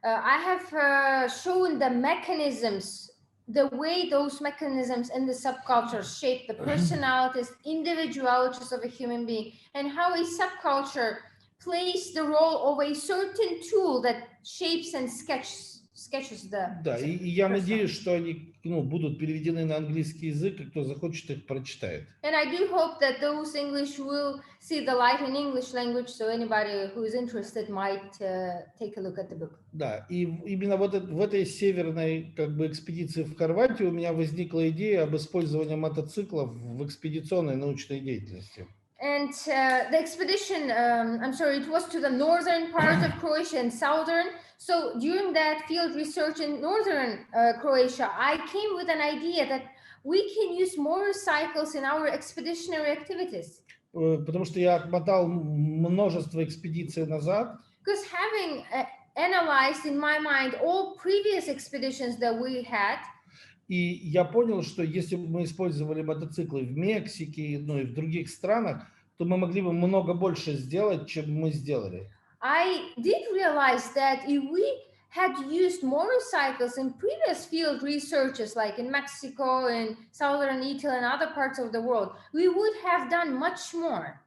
I have shown the mechanisms, the way those mechanisms in the subcultures shape the personalities, individualities of a human being, and how a subculture plays the role of a certain tool that shapes and sketches the. Да, и я надеюсь, что они будут переведены на английский язык, и кто захочет, их прочитает. And I do hope that those English will see the light in English language, so anybody who is interested might take a look at the book. Да, и именно в этой северной экспедиции в Хорватию у меня возникла идея об использовании мотоциклов в экспедиционной научной деятельности. And the expedition, I'm sorry, it was to the northern part of Croatia and southern. So during that field research in northern Croatia, I came with an idea that we can use motorcycles in our expeditionary activities. Потому что я отмотал множество экспедиций назад. Because having analyzed in my mind all previous expeditions that we had, И я понял, что если бы мы использовали мотоциклы в Мексике, ну и в других странах, то мы могли бы много больше сделать, чем мы сделали. I did realize that if we had used motorcycles in previous field researches, like in Mexico and southern Italy and other parts of the world, we would have done much more.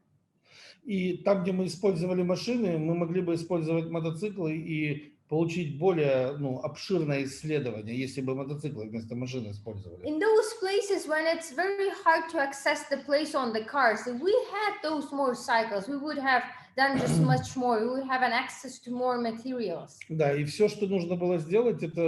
И там, где мы использовали машины, мы могли бы использовать мотоциклы и получить более обширное исследование, если бы мотоциклы вместо машин использовали. In those places when it's very hard to access the place on the cars, if we had those motorcycles, we would have done just much more. We would have an access to more materials. Да, и все, что нужно было сделать, это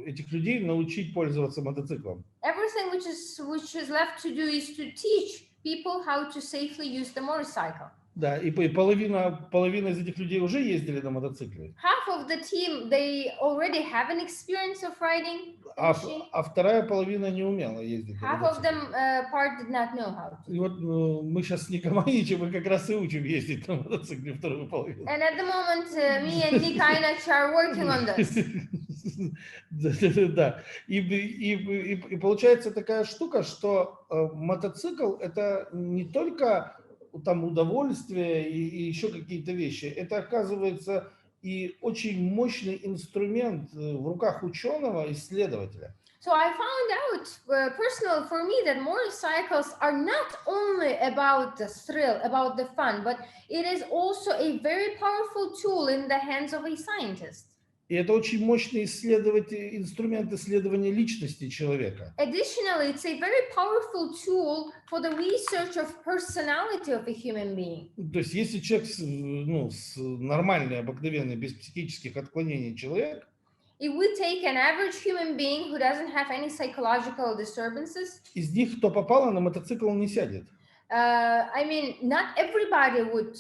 этих людей научить пользоваться мотоциклом. Everything which is left to do is to teach people how to safely use the motorcycle. Да, и половина из этих людей уже ездили на мотоцикле. Half of the team, they already have an experience of riding the machine. А вторая половина не умела ездить на Half of мотоцикле. them part did not know how to. И вот мы сейчас с Никомаичем мы как раз и учим ездить на мотоцикле вторую половину. And at the moment, me and Ienatsch are working on this. Да. И получается такая штука, что мотоцикл это не только там удовольствие и еще какие-то вещи. Это оказывается и очень мощный инструмент в руках ученого, исследователя. So I found out personally for me that motorcycles are not only about the thrill, about the fun, but it is also a very powerful tool in the hands of a scientist. И это очень мощный инструмент исследования личности человека. Additionally, it's a very powerful tool for the research of personality of a human being. То есть если человек с нормальной, обыкновенной, без психических отклонений человек, If we take an average human being who doesn't have any psychological disturbances, из них, кто попало, на мотоцикл не сядет. I mean, not everybody would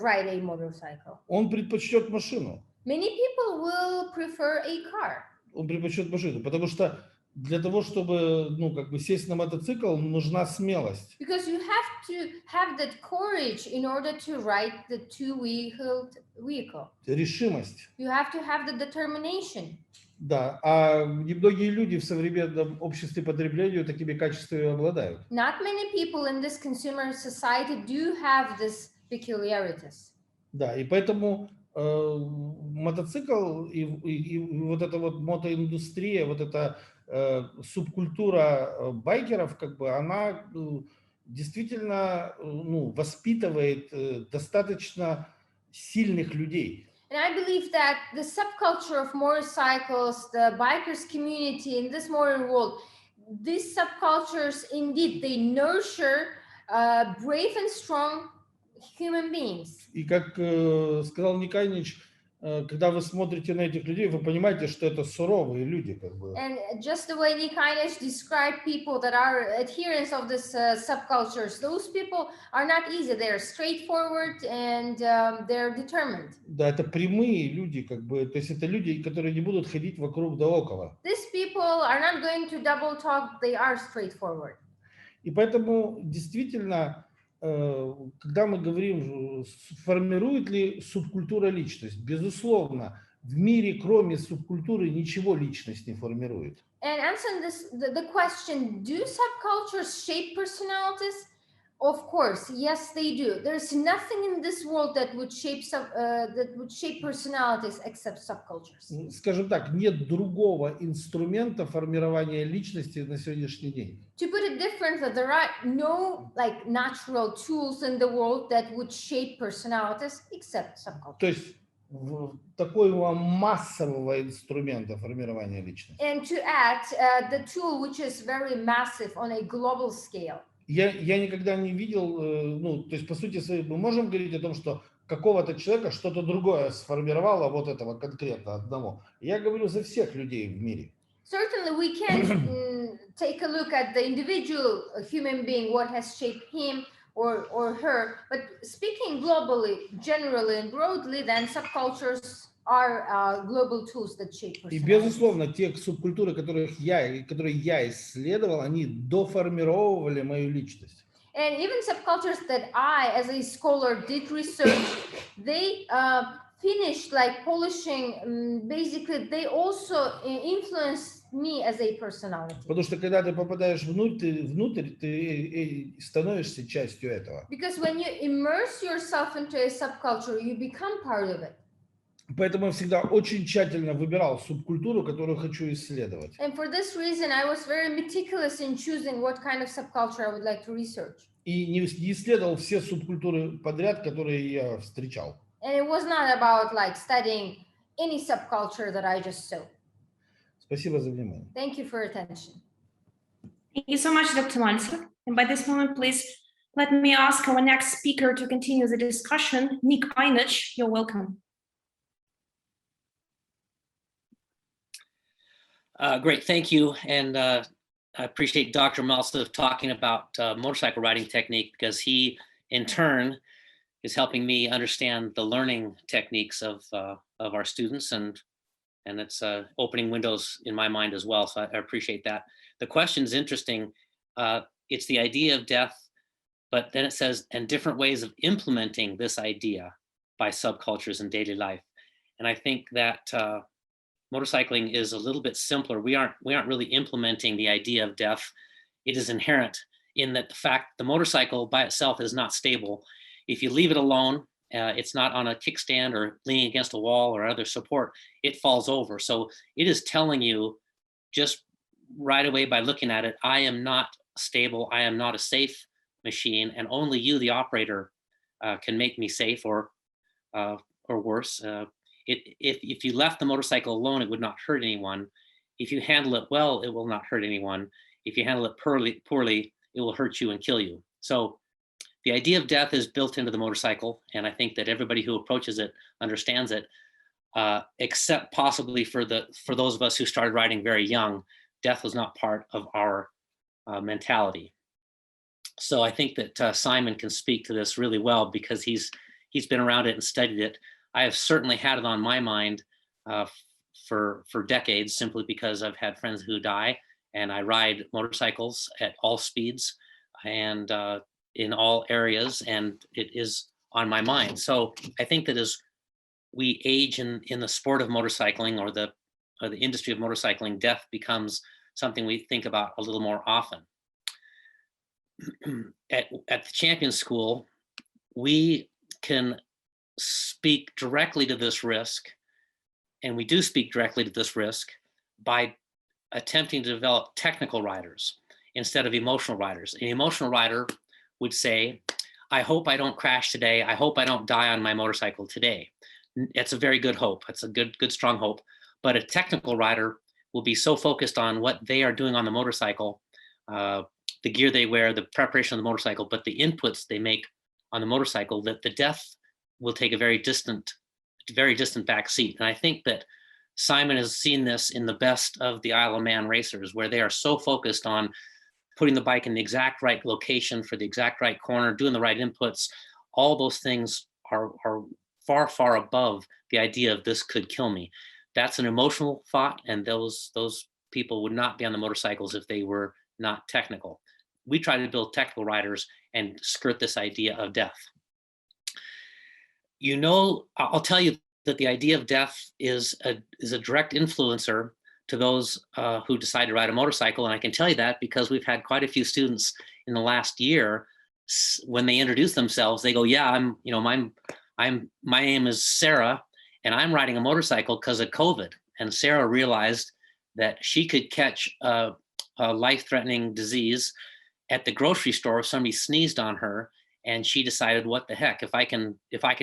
ride a motorcycle. Он предпочтет машину. Many people will prefer a car. Он предпочтет машину, потому что для того, чтобы сесть на мотоцикл, нужна смелость. Because you have to have that courage in order to ride the two-wheeled vehicle. Решимость. You have to have the determination. Да, а немногие люди в современном обществе потребления такими качествами обладают. Not many people in this consumer society do have these peculiarities. Да, и поэтому мотоцикл и вот эта вот мотоиндустрия, вот эта субкультура байкеров, она действительно воспитывает достаточно сильных людей. And I believe that the subculture of motorcycles, the bikers community in this modern world, these subcultures indeed, they nurture brave and strong human beings. И как сказал Никайнич, когда вы смотрите на этих людей, вы понимаете, что это суровые люди. And just the way Ienatsch described people that are adherents of this subcultures, those people are not easy. They're straightforward and they're determined. Да, это прямые люди, то есть это люди, которые не будут ходить вокруг да около. These people are not going to double talk. They are straightforward. И поэтому действительно, когда мы говорим, формирует ли субкультура личность, безусловно, в мире кроме субкультуры ничего личность не формирует. And answering the question, do subcultures shape personalities? Of course, yes, they do. There's nothing in this world that would shape personalities except subcultures. Скажем так, нет другого инструмента формирования личности на сегодняшний день. To put it differently, there are no natural tools in the world that would shape personalities except subcultures. То есть такого массового инструмента формирования личности. And to add, the tool which is very massive on a global scale. Я никогда не видел, то есть по сути мы можем говорить о том, что какого-то человека что-то другое сформировало вот этого конкретно одного. Я говорю за всех людей в мире. Certainly we can take a look at the individual human being, what has shaped him or her. But speaking globally, generally and broadly, then subcultures are global tools that shape И, personality. безусловно, те субкультуры, которые я исследовал, они доформировали мою личность. And even subcultures that I, as a scholar, did research, they finished like polishing, basically, they also influenced me as a personality. Потому что когда ты попадаешь внутрь, ты становишься частью этого. Because when you immerse yourself into a subculture, you become part of it. Поэтому я всегда очень тщательно выбирал субкультуру, которую хочу исследовать. And for this reason, I was very meticulous in choosing what kind of subculture I would like to research. И не исследовал все субкультуры подряд, которые я встречал. And it was not about like studying any subculture that I just saw. Спасибо за внимание. Thank you for your attention. Thank you so much, Dr. Maltsev. And by this moment, please let me ask our next speaker to continue the discussion. Ienatsch, you're welcome. Great, thank you. And I appreciate Dr. Maltsev talking about motorcycle riding technique, because he, in turn, is helping me understand the learning techniques of our students, and it's opening windows in my mind as well. So I appreciate that. The question is interesting. It's the idea of death, but then it says, and different ways of implementing this idea by subcultures in daily life. And I think that motorcycling is a little bit simpler. We aren't really implementing the idea of death. It is inherent in that the motorcycle by itself is not stable. If you leave it alone, it's not on a kickstand or leaning against a wall or other support, it falls over. So it is telling you just right away by looking at it, I am not stable, I am not a safe machine, and only you, the operator, can make me safe or worse. If you left the motorcycle alone, it would not hurt anyone. If you handle it well, it will not hurt anyone. If you handle it poorly, it will hurt you and kill you. So the idea of death is built into the motorcycle, and I think that everybody who approaches it understands it, except possibly for those of us who started riding very young. Death was not part of our mentality. So I think that Simon can speak to this really well, because he's been around it and studied it. I have certainly had it on my mind for decades, simply because I've had friends who die, and I ride motorcycles at all speeds and in all areas, and it is on my mind. So I think that as we age in the sport of motorcycling, or the industry of motorcycling, death becomes something we think about a little more often. At the Champion School, we can speak directly to this risk, and we do speak directly to this risk by attempting to develop technical riders instead of emotional riders. An emotional rider would say, I hope I don't crash today. I hope I don't die on my motorcycle today. It's a very good hope. It's a good, strong hope. But a technical rider will be so focused on what they are doing on the motorcycle, the gear they wear, the preparation of the motorcycle, but the inputs they make on the motorcycle, that the death will take a very distant back seat. And I think that Simon has seen this in the best of the Isle of Man racers, where they are so focused on putting the bike in the exact right location for the exact right corner, doing the right inputs. All those things are far, far above the idea of this could kill me. That's an emotional thought, and those people would not be on the motorcycles if they were not technical. We try to build technical riders and skirt this idea of death. You know, I'll tell you that the idea of death is a direct influencer to those who decide to ride a motorcycle. And I can tell you that because we've had quite a few students in the last year, when they introduce themselves, they go, yeah, my name is Sarah, and I'm riding a motorcycle because of COVID. And Sarah realized that she could catch a life-threatening disease at the grocery store if somebody sneezed on her. And she decided, what the heck, if I can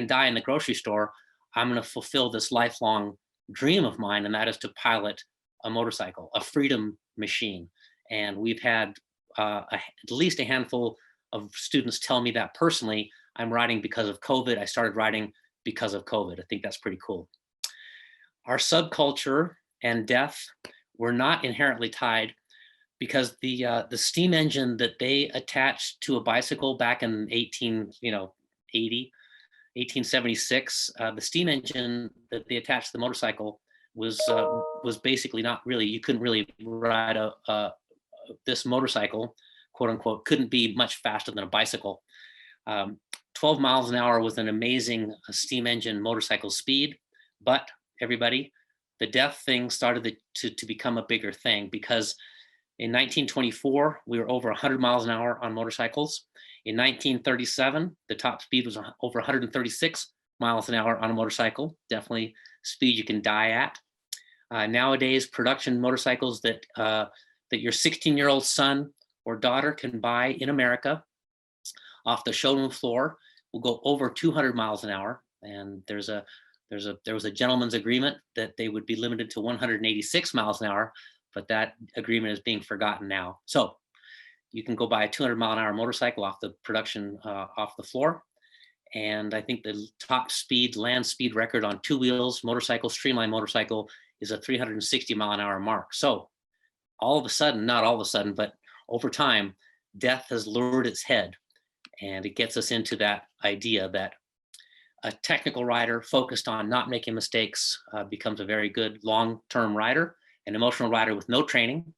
die in the grocery store, I'm going to fulfill this lifelong dream of mine, and that is to pilot a motorcycle, a freedom machine. And we've had at least a handful of students tell me that personally. I'm riding because of COVID. I started riding because of COVID. I think that's pretty cool. Our subculture and death were not inherently tied. because the steam engine that they attached to a bicycle back in 1876, the steam engine that they attached to the motorcycle was basically not really, you couldn't really ride this motorcycle, quote unquote, couldn't be much faster than a bicycle. 12 miles an hour was an amazing steam engine motorcycle speed, but everybody, the death thing started to become a bigger thing, because in 1924, we were over 100 miles an hour on motorcycles. In 1937, the top speed was over 136 miles an hour on a motorcycle, definitely speed you can die at. Nowadays, production motorcycles that your 16-year-old son or daughter can buy in America off the showroom floor will go over 200 miles an hour. And there was a gentleman's agreement that they would be limited to 186 miles an hour, but that agreement is being forgotten now. So you can go buy a 200-mile-an-hour motorcycle off the production, off the floor. And I think the top speed, land speed record on two wheels motorcycle, streamline motorcycle, is a 360-mile-an-hour mark. So all of a sudden, not all of a sudden, but over time, death has lured its head. And it gets us into that idea that a technical rider focused on not making mistakes becomes a very good long-term rider. An emotional rider with no training,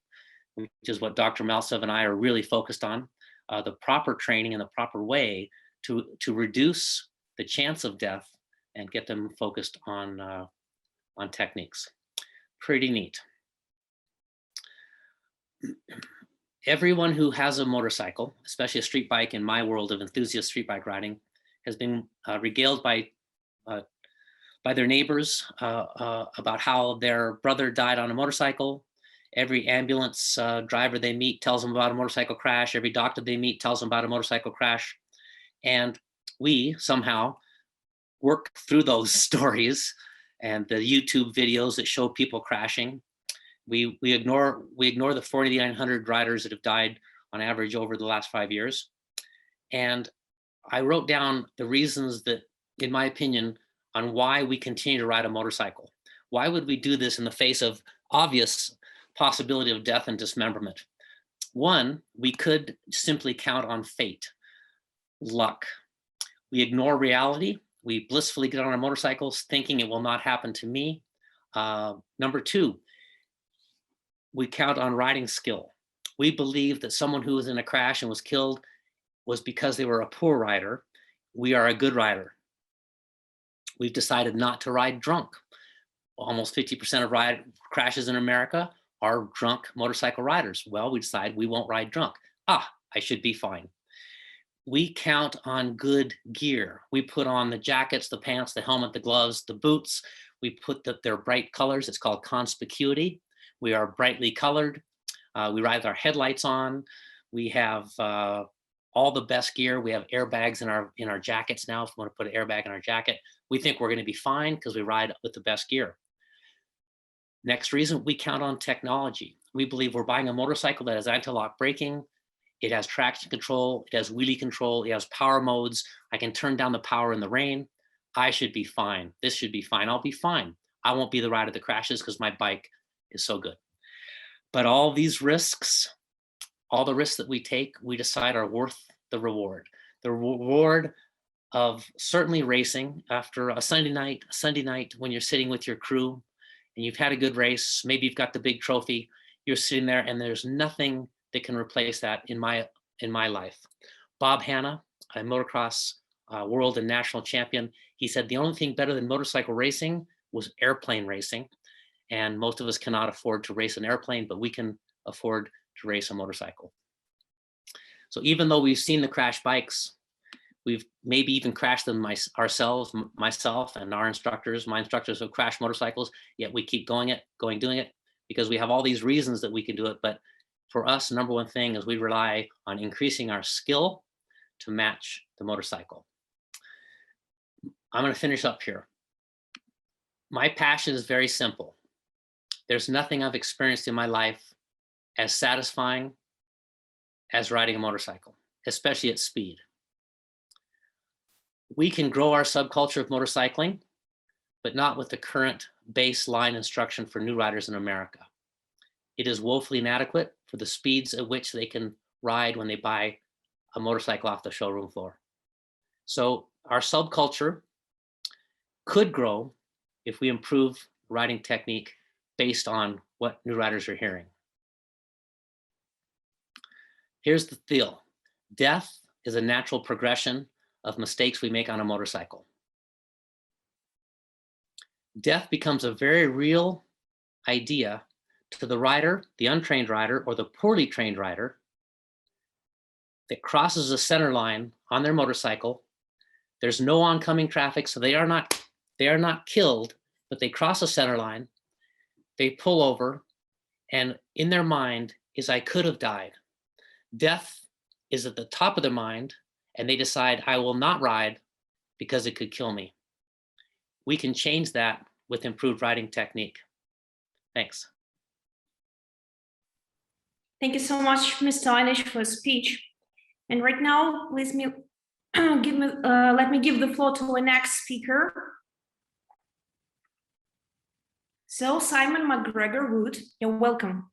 which is what Dr. Maltsev and I are really focused on, the proper training in the proper way to reduce the chance of death and get them focused on techniques. Pretty neat. Everyone who has a motorcycle, especially a street bike in my world of enthusiast street bike riding, has been regaled by their neighbors about how their brother died on a motorcycle. Every ambulance driver they meet tells them about a motorcycle crash. Every doctor they meet tells them about a motorcycle crash. And we somehow work through those stories and the YouTube videos that show people crashing. We ignore the 4,900 riders that have died on average over the last 5 years. And I wrote down the reasons that, in my opinion, on why we continue to ride a motorcycle. Why would we do this in the face of obvious possibility of death and dismemberment? One, we could simply count on fate, luck. We ignore reality. We blissfully get on our motorcycles thinking it will not happen to me. Number two, we count on riding skill. We believe that someone who was in a crash and was killed was because they were a poor rider. We are a good rider. We've decided not to ride drunk. Almost 50% of crashes in America are drunk motorcycle riders. Well, we decide we won't ride drunk. I should be fine. We count on good gear. We put on the jackets, the pants, the helmet, the gloves, the boots. We put their bright colors. It's called conspicuity. We are brightly colored. We ride with our headlights on. We have all the best gear. We have airbags in our jackets now. If we want to put an airbag in our jacket, we think we're going to be fine because we ride with the best gear. Next reason, we count on technology. We believe we're buying a motorcycle that has anti-lock braking. It has traction control. It has wheelie control. It has power modes. I can turn down the power in the rain. I should be fine. This should be fine. I'll be fine. I won't be the rider that crashes because my bike is so good. But all these risks, all the risks that we take, we decide are worth the reward. The reward of certainly racing after a Sunday night when you're sitting with your crew and you've had a good race, maybe you've got the big trophy, you're sitting there and there's nothing that can replace that in my life. Bob Hanna, a motocross world and national champion, he said the only thing better than motorcycle racing was airplane racing. And most of us cannot afford to race an airplane, but we can afford to race a motorcycle. So even though we've seen the crash bikes, we've maybe even crashed them ourselves, myself and our instructors, my instructors have crashed motorcycles, yet we keep doing it, because we have all these reasons that we can do it. But for us, the number one thing is we rely on increasing our skill to match the motorcycle. I'm going to finish up here. My passion is very simple. There's nothing I've experienced in my life as satisfying as riding a motorcycle, especially at speed. We can grow our subculture of motorcycling, but not with the current baseline instruction for new riders in America. It is woefully inadequate for the speeds at which they can ride when they buy a motorcycle off the showroom floor. So our subculture could grow if we improve riding technique based on what new riders are hearing. Here's the deal. Death is a natural progression of mistakes we make on a motorcycle. Death becomes a very real idea to the rider, the untrained rider, or the poorly trained rider that crosses a center line on their motorcycle. There's no oncoming traffic, so they are not killed, but they cross a center line, they pull over, and in their mind is, I could have died. Death is at the top of their mind, and they decide, I will not ride because it could kill me. We can change that with improved riding technique. Thanks. Thank you so much, Mr. Ienatsch, for your speech. And right now, let me give the floor to our next speaker. So, Simon McGregor Wood, you're welcome.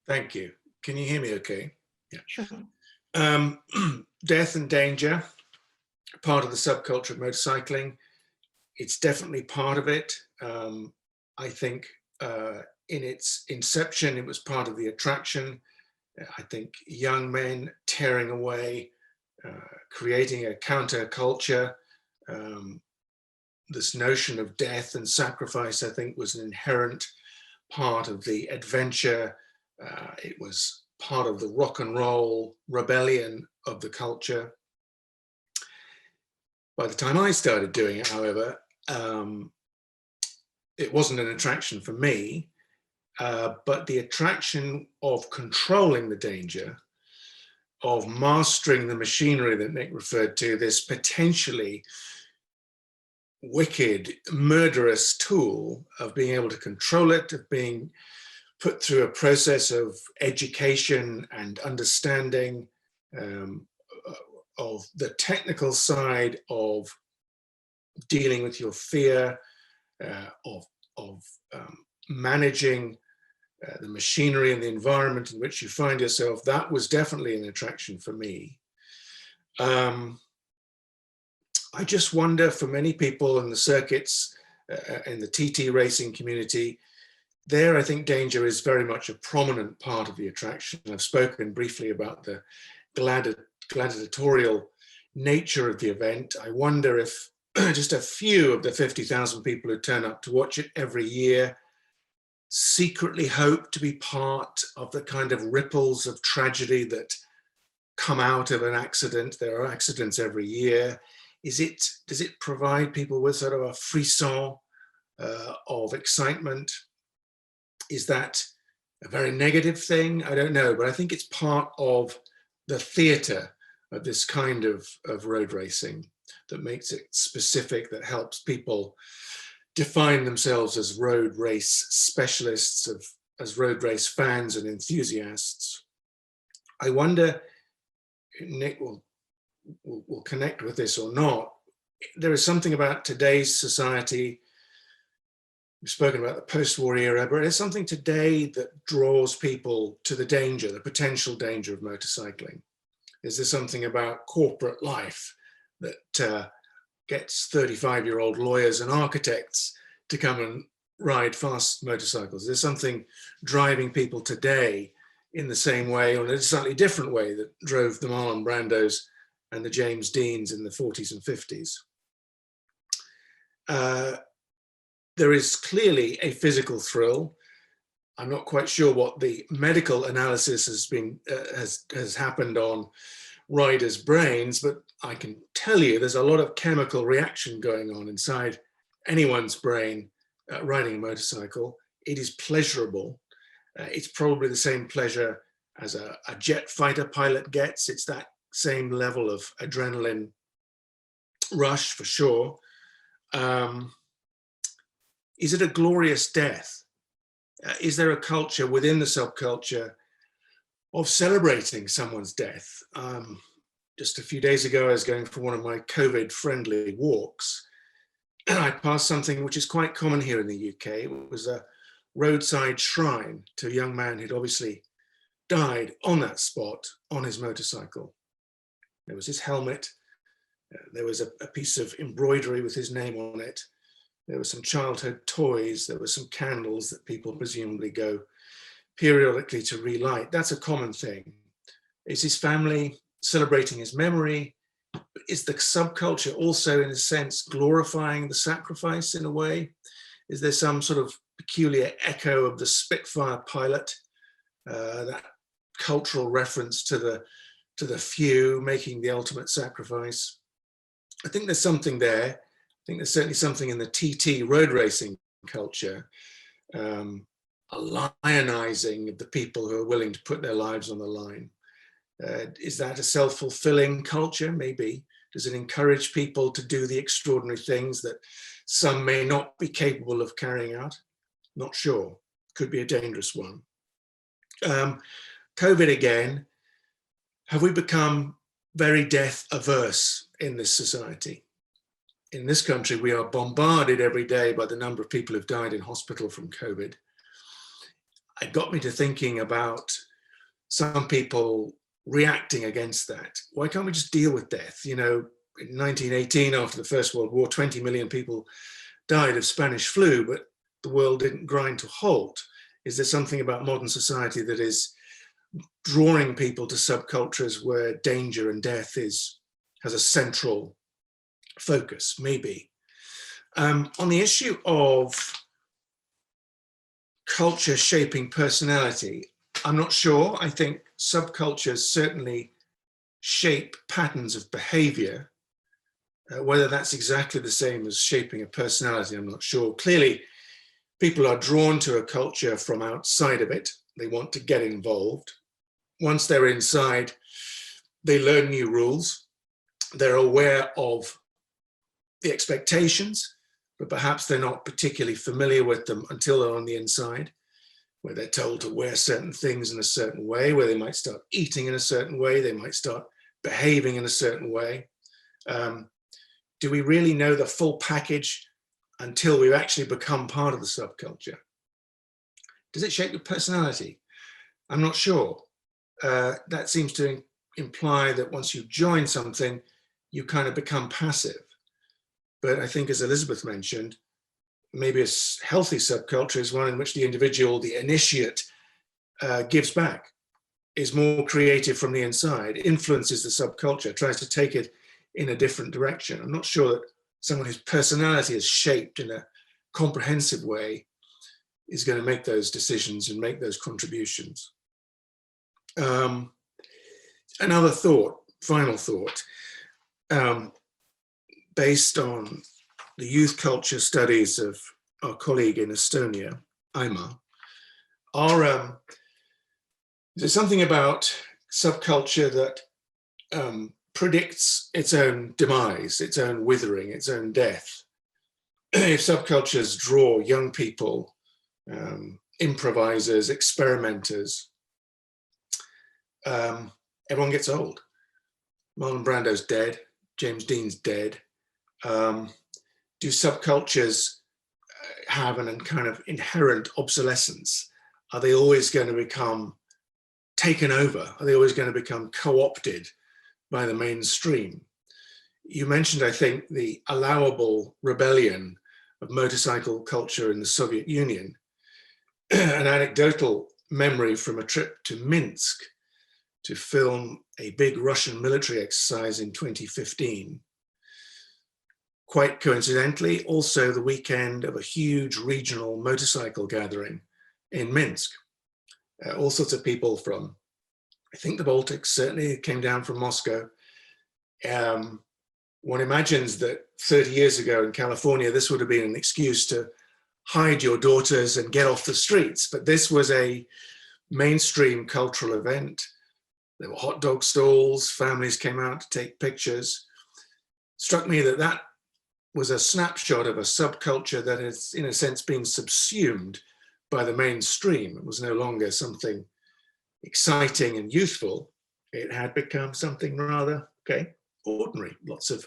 Thank you. Can you hear me okay? Yeah. Sure. Death and danger, part of the subculture of motorcycling. It's definitely part of it. I think in its inception, it was part of the attraction. I think young men tearing away, creating a counterculture. This notion of death and sacrifice, I think, was an inherent part of the adventure. It was part of the rock and roll rebellion of the culture. By the time I started doing it, however, it wasn't an attraction for me, but the attraction of controlling the danger, of mastering the machinery that Nick referred to, this potentially wicked, murderous tool of being able to control it, of being put through a process of education and understanding, of the technical side of dealing with your fear, of managing the machinery and the environment in which you find yourself. That was definitely an attraction for me. I just wonder, for many people in the circuits, in the TT racing community, there I think danger is very much a prominent part of the attraction. I've spoken briefly about the gladiatorial nature of the event. I wonder if just a few of the 50,000 people who turn up to watch it every year secretly hope to be part of the kind of ripples of tragedy that come out of an accident. There are accidents every year. Does it provide people with sort of a frisson of excitement? Is that a very negative thing? I don't know, but I think it's part of the theater of this kind of road racing that makes it specific, that helps people define themselves as road race specialists, as road race fans and enthusiasts. I wonder, Nick will connect with this or not. There is something about today's society. We've spoken about the post-war era, but there's something today that draws people to the danger, the potential danger of motorcycling. Is there something about corporate life that gets 35-year-old lawyers and architects to come and ride fast motorcycles? There's something driving people today in the same way, or in a slightly different way, that drove the Marlon Brandos and the James Deans in the 40s and 50s. There is clearly a physical thrill. I'm not quite sure what the medical analysis has happened on riders' brains, but I can tell you there's a lot of chemical reaction going on inside anyone's brain riding a motorcycle. It is pleasurable. It's probably the same pleasure as a jet fighter pilot gets. It's that same level of adrenaline rush for sure. Is it a glorious death? Is there a culture within the subculture of celebrating someone's death? Just a few days ago, I was going for one of my COVID-friendly walks, and I passed something which is quite common here in the UK. It was a roadside shrine to a young man who'd obviously died on that spot on his motorcycle. There was his helmet. There was a piece of embroidery with his name on it. There were some childhood toys. There were some candles that people presumably go periodically to relight. That's a common thing. Is his family celebrating his memory? Is the subculture also, in a sense, glorifying the sacrifice in a way? Is there some sort of peculiar echo of the Spitfire pilot, that cultural reference to the few making the ultimate sacrifice? I think there's something there. I think there's certainly something in the TT road racing culture, a lionizing of the people who are willing to put their lives on the line. Is that a self-fulfilling culture? Maybe. Does it encourage people to do the extraordinary things that some may not be capable of carrying out? Not sure. Could be a dangerous one. COVID again. Have we become very death averse in this society? In this country, we are bombarded every day by the number of people who've died in hospital from COVID. It got me to thinking about some people reacting against that. Why can't we just deal with death? You know, in 1918, after the First World War, 20 million people died of Spanish flu, but the world didn't grind to halt. Is there something about modern society that is drawing people to subcultures where danger and death has a central focus? Maybe. On the issue of culture shaping personality, I'm not sure. I think subcultures certainly shape patterns of behavior. Whether that's exactly the same as shaping a personality, I'm not sure. Clearly, people are drawn to a culture from outside of it. They want to get involved. Once they're inside, they learn new rules. They're aware of the expectations, but perhaps they're not particularly familiar with them until they're on the inside, where they're told to wear certain things in a certain way, where they might start eating in a certain way, they might start behaving in a certain way. Do we really know the full package until we've actually become part of the subculture? Does it shape your personality? I'm not sure. That seems to imply that once you join something, you kind of become passive. But I think, as Elizabeth mentioned, maybe a healthy subculture is one in which the individual, the initiate, gives back, is more creative from the inside, influences the subculture, tries to take it in a different direction. I'm not sure that someone whose personality is shaped in a comprehensive way is going to make those decisions and make those contributions. Another thought, final thought, based on the youth culture studies of our colleague in Estonia, Aimar, there's something about subculture that predicts its own demise, its own withering, its own death. If subcultures draw young people, improvisers, experimenters, everyone gets old. Marlon Brando's dead, James Dean's dead. Do subcultures have an kind of inherent obsolescence? Are they always going to become taken over? Are they always going to become co-opted by the mainstream? You mentioned, I think, the allowable rebellion of motorcycle culture in the Soviet Union. An anecdotal memory from a trip to Minsk to film a big Russian military exercise in 2015. Quite coincidentally, also the weekend of a huge regional motorcycle gathering in Minsk. All sorts of people from, I think, the Baltics, certainly came down from Moscow. One imagines that 30 years ago in California, this would have been an excuse to hide your daughters and get off the streets. But this was a mainstream cultural event. There were hot dog stalls, families came out to take pictures. Struck me that that was a snapshot of a subculture that has, in a sense, been subsumed by the mainstream. It was no longer something exciting and youthful. It had become something rather, ordinary. Lots of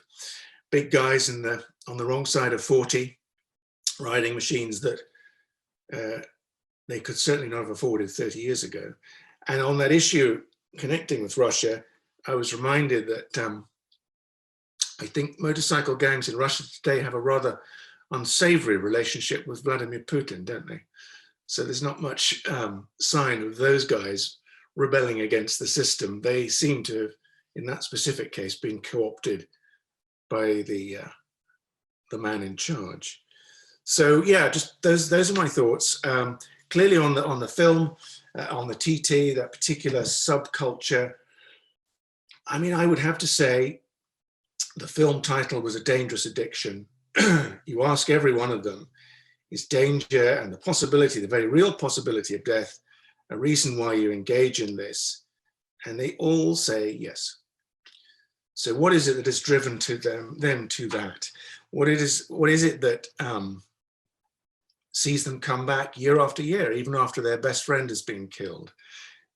big guys on the wrong side of 40, riding machines that they could certainly not have afforded 30 years ago. And on that issue, connecting with Russia, I was reminded that I think motorcycle gangs in Russia today have a rather unsavory relationship with Vladimir Putin, don't they? So there's not much sign of those guys rebelling against the system. They seem to have, in that specific case, been co-opted by the man in charge. So yeah, just those are my thoughts. Clearly on the film, on the TT, that particular subculture, I mean, I would have to say the film title was A Dangerous Addiction. You ask every one of them, is danger and the possibility, the very real possibility of death, a reason why you engage in this? And they all say yes. So what is it that has driven to them to that? What is it that sees them come back year after year, even after their best friend has been killed?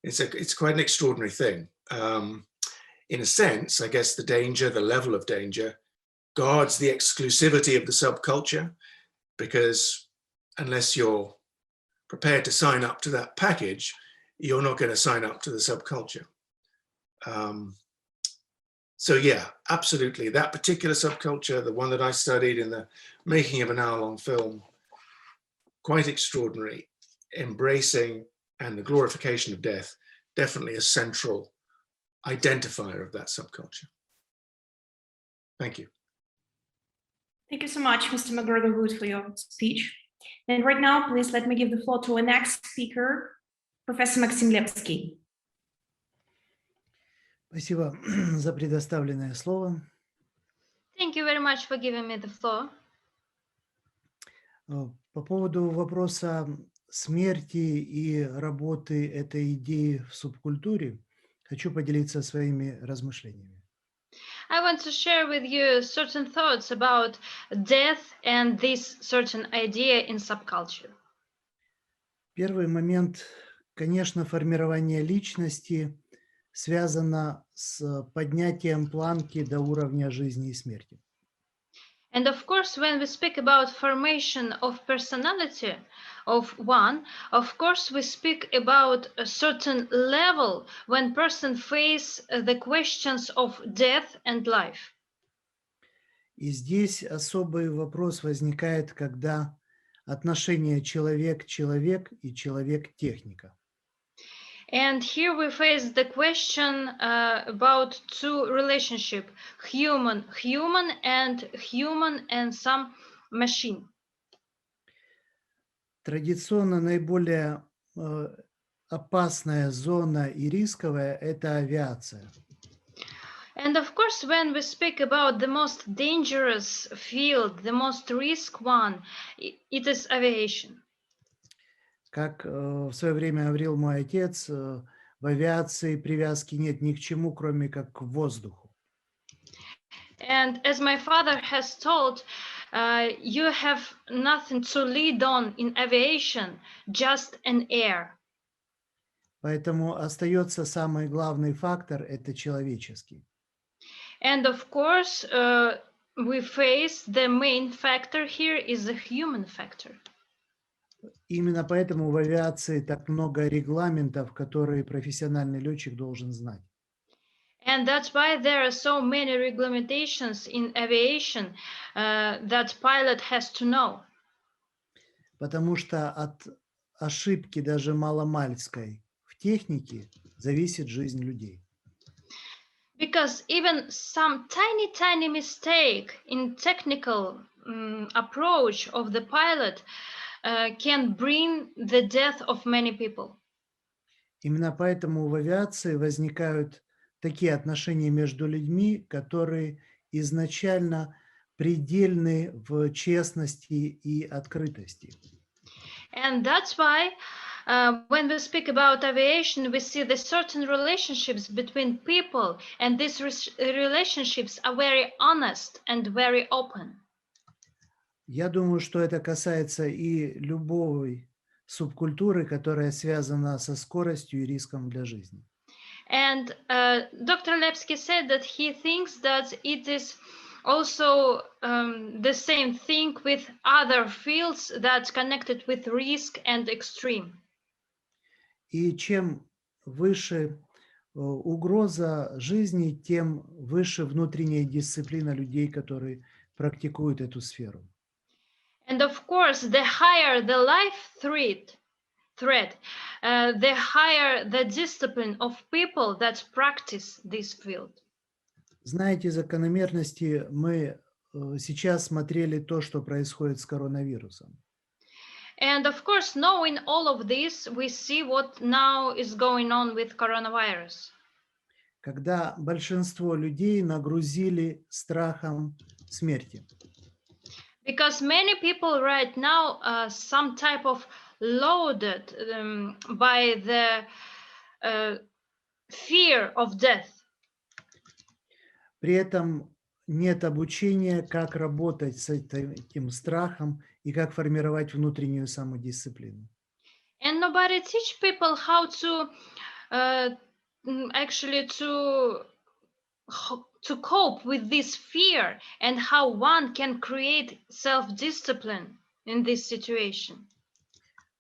It's quite an extraordinary thing. In a sense, I guess the danger, the level of danger, guards the exclusivity of the subculture, because unless you're prepared to sign up to that package, you're not going to sign up to the subculture. So yeah, absolutely. That particular subculture, the one that I studied in the making of an hour-long film, quite extraordinary, embracing and the glorification of death, definitely a central identifier of that subculture. Thank you. Thank you so much, Mr. McGregor, for your speech. And right now, please let me give the floor to our next speaker, Professor Maxim Lepskiy. Спасибо за предоставленное слово. Thank you very much for giving me the floor. По поводу вопроса смерти и работы этой идеи в субкультуре, хочу поделиться своими размышлениями. I want to share with you certain thoughts about death and this certain idea in subculture. Первый момент, конечно, формирование личности связано с поднятием планки до уровня жизни и смерти. And of course, when we speak about formation of personality of one, of course, we speak about a certain level when person face the questions of death and life. И здесь особый вопрос возникает, когда отношение человек-человек и человек-техника. And here we face the question about two relationships, human and some machine. Традиционно наиболее опасная зона и рисковая – это авиация. And of course, when we speak about the most dangerous field, the most risk one, it is aviation. Как в свое время говорил мой отец, в авиации привязки нет ни к чему, кроме как к воздуху. And as my father has told, you have nothing to lead on in aviation, just an air. Поэтому остается самый главный фактор – это человеческий. And of course, we face the main factor here is the human factor. Именно поэтому в авиации так много регламентов, которые профессиональный летчик должен знать. And that's why there are so many regulations in aviation that pilot has to know. Потому что от ошибки даже маломальской в технике зависит жизнь людей. Because even some tiny mistake in technical approach of the pilot can bring the death of many people. Именно поэтому в авиации возникают такие отношения между людьми, которые изначально предельны в честности и открытости. And that's why when we speak about aviation, we see the certain relationships between people, and these relationships are very honest and very open. Я думаю, что это касается и любой субкультуры, которая связана со скоростью и риском для жизни. And Dr. Lepskiy said that he thinks that it is also the same thing with other fields that's connected with risk and extreme. И чем выше угроза жизни, тем выше внутренняя дисциплина людей, которые практикуют эту сферу. And of course, the higher the life threat, the higher the discipline of people that practice this field. Знаете, закономерности мы сейчас смотрели то, что происходит с коронавирусом. And of course, knowing all of this, we see what now is going on with coronavirus. Когда большинство людей нагрузили страхом смерти. Because many people right now some type of loaded by the fear of death. При этом нет обучения, как работать с этим страхом и как формировать внутреннюю самодисциплину. And nobody teach people how to actually to cope with this fear and how one can create self-discipline in this situation.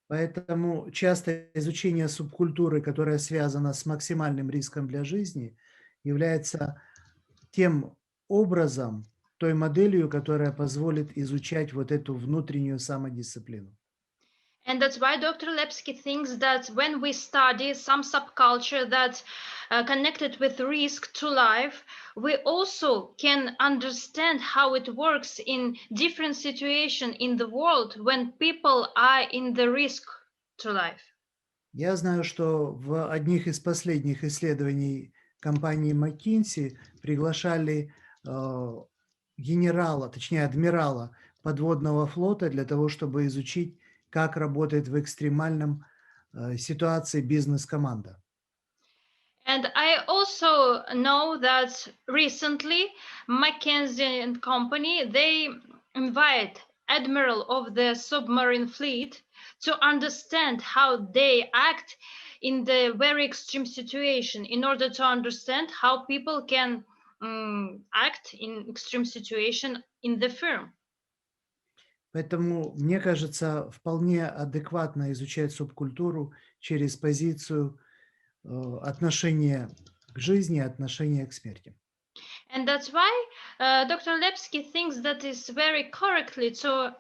Поэтому часто изучение субкультуры, которая связана с максимальным риском для жизни, является тем образом, той моделью, которая позволит изучать вот эту внутреннюю самодисциплину. And that's why Dr. Lepskiy thinks that when we study some subculture that connected with risk to life, we also can understand how it works in different situations in the world when people are in the risk to life. Я знаю, что в одних из последних исследований компании McKinsey приглашали генерала, точнее адмирала подводного флота для того, чтобы изучить, как работает в экстремальном ситуации бизнес-команда. And I also know that recently McKinsey and Company, they invite admiral of the submarine fleet to understand how they act in the very extreme situation in order to understand how people can act in extreme situation in the firm. Поэтому, мне кажется, вполне адекватно изучать субкультуру через позицию отношения к жизни, отношения к смерти. And that's why Dr. Lepskiy thinks that it's very correctly to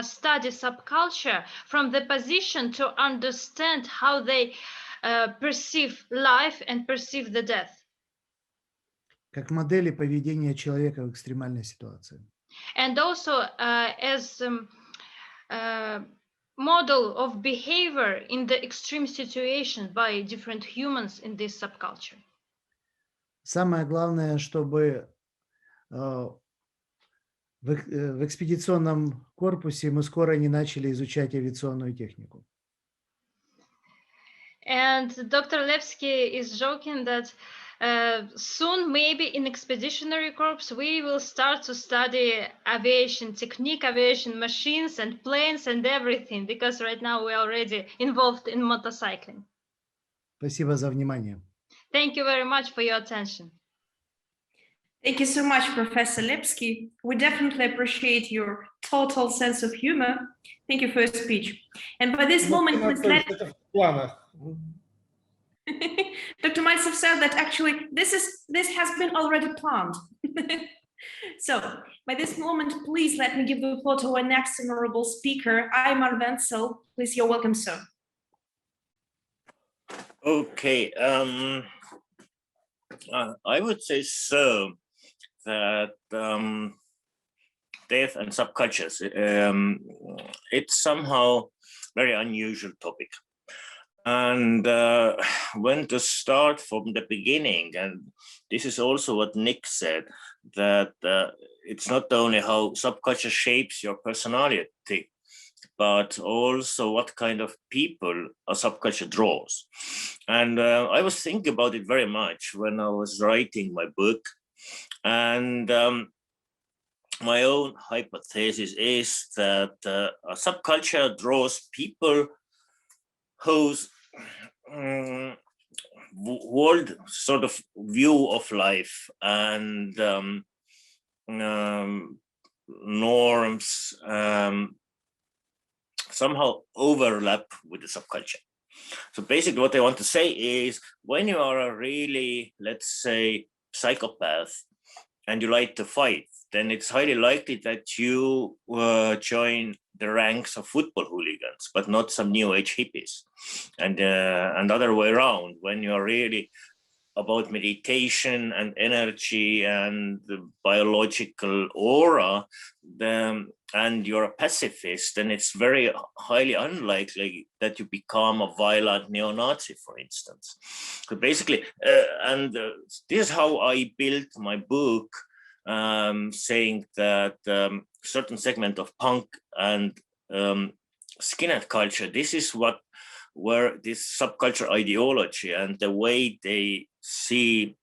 study subculture from the position to understand how they perceive life and perceive the death. Как модели поведения человека в экстремальной ситуации. And also as model of behavior in the extreme situation by different humans in this subculture. Самое главное, чтобы в экспедиционном корпусе мы скоро не начали изучать авиационную технику. And Dr. Lepskiy is joking that soon, maybe in Expeditionary Corps, we will start to study aviation technique, aviation machines and planes and everything, because right now we're already involved in motorcycling. Спасибо за внимание. Thank you very much for your attention. Thank you so much, Professor Lepskiy. We definitely appreciate your total sense of humor. Thank you for your speech. And by this moment, please let... Dr. Maltsev said that actually this has been already planned. So by this moment, please let me give the floor to our next honorable speaker, Aimar Ventsel. Please, you're welcome, sir. Okay, I would say so that death and subcultures, it's somehow very unusual topic. And when to start from the beginning, and this is also what Nick said, that it's not only how subculture shapes your personality, but also what kind of people a subculture draws. And I was thinking about it very much when I was writing my book. And my own hypothesis is that a subculture draws people whose world sort of view of life and norms somehow overlap with the subculture. So basically what I want to say is, when you are a really, let's say, psychopath and you like to fight, then it's highly likely that you join the ranks of football hooligans, but not some new age hippies. And other way around, when you're really about meditation and energy and the biological aura, and you're a pacifist, then it's very highly unlikely that you become a violent neo-Nazi, for instance. So basically, this is how I built my book, saying that certain segment of punk and skinhead culture, this is where this subculture ideology and the way they see,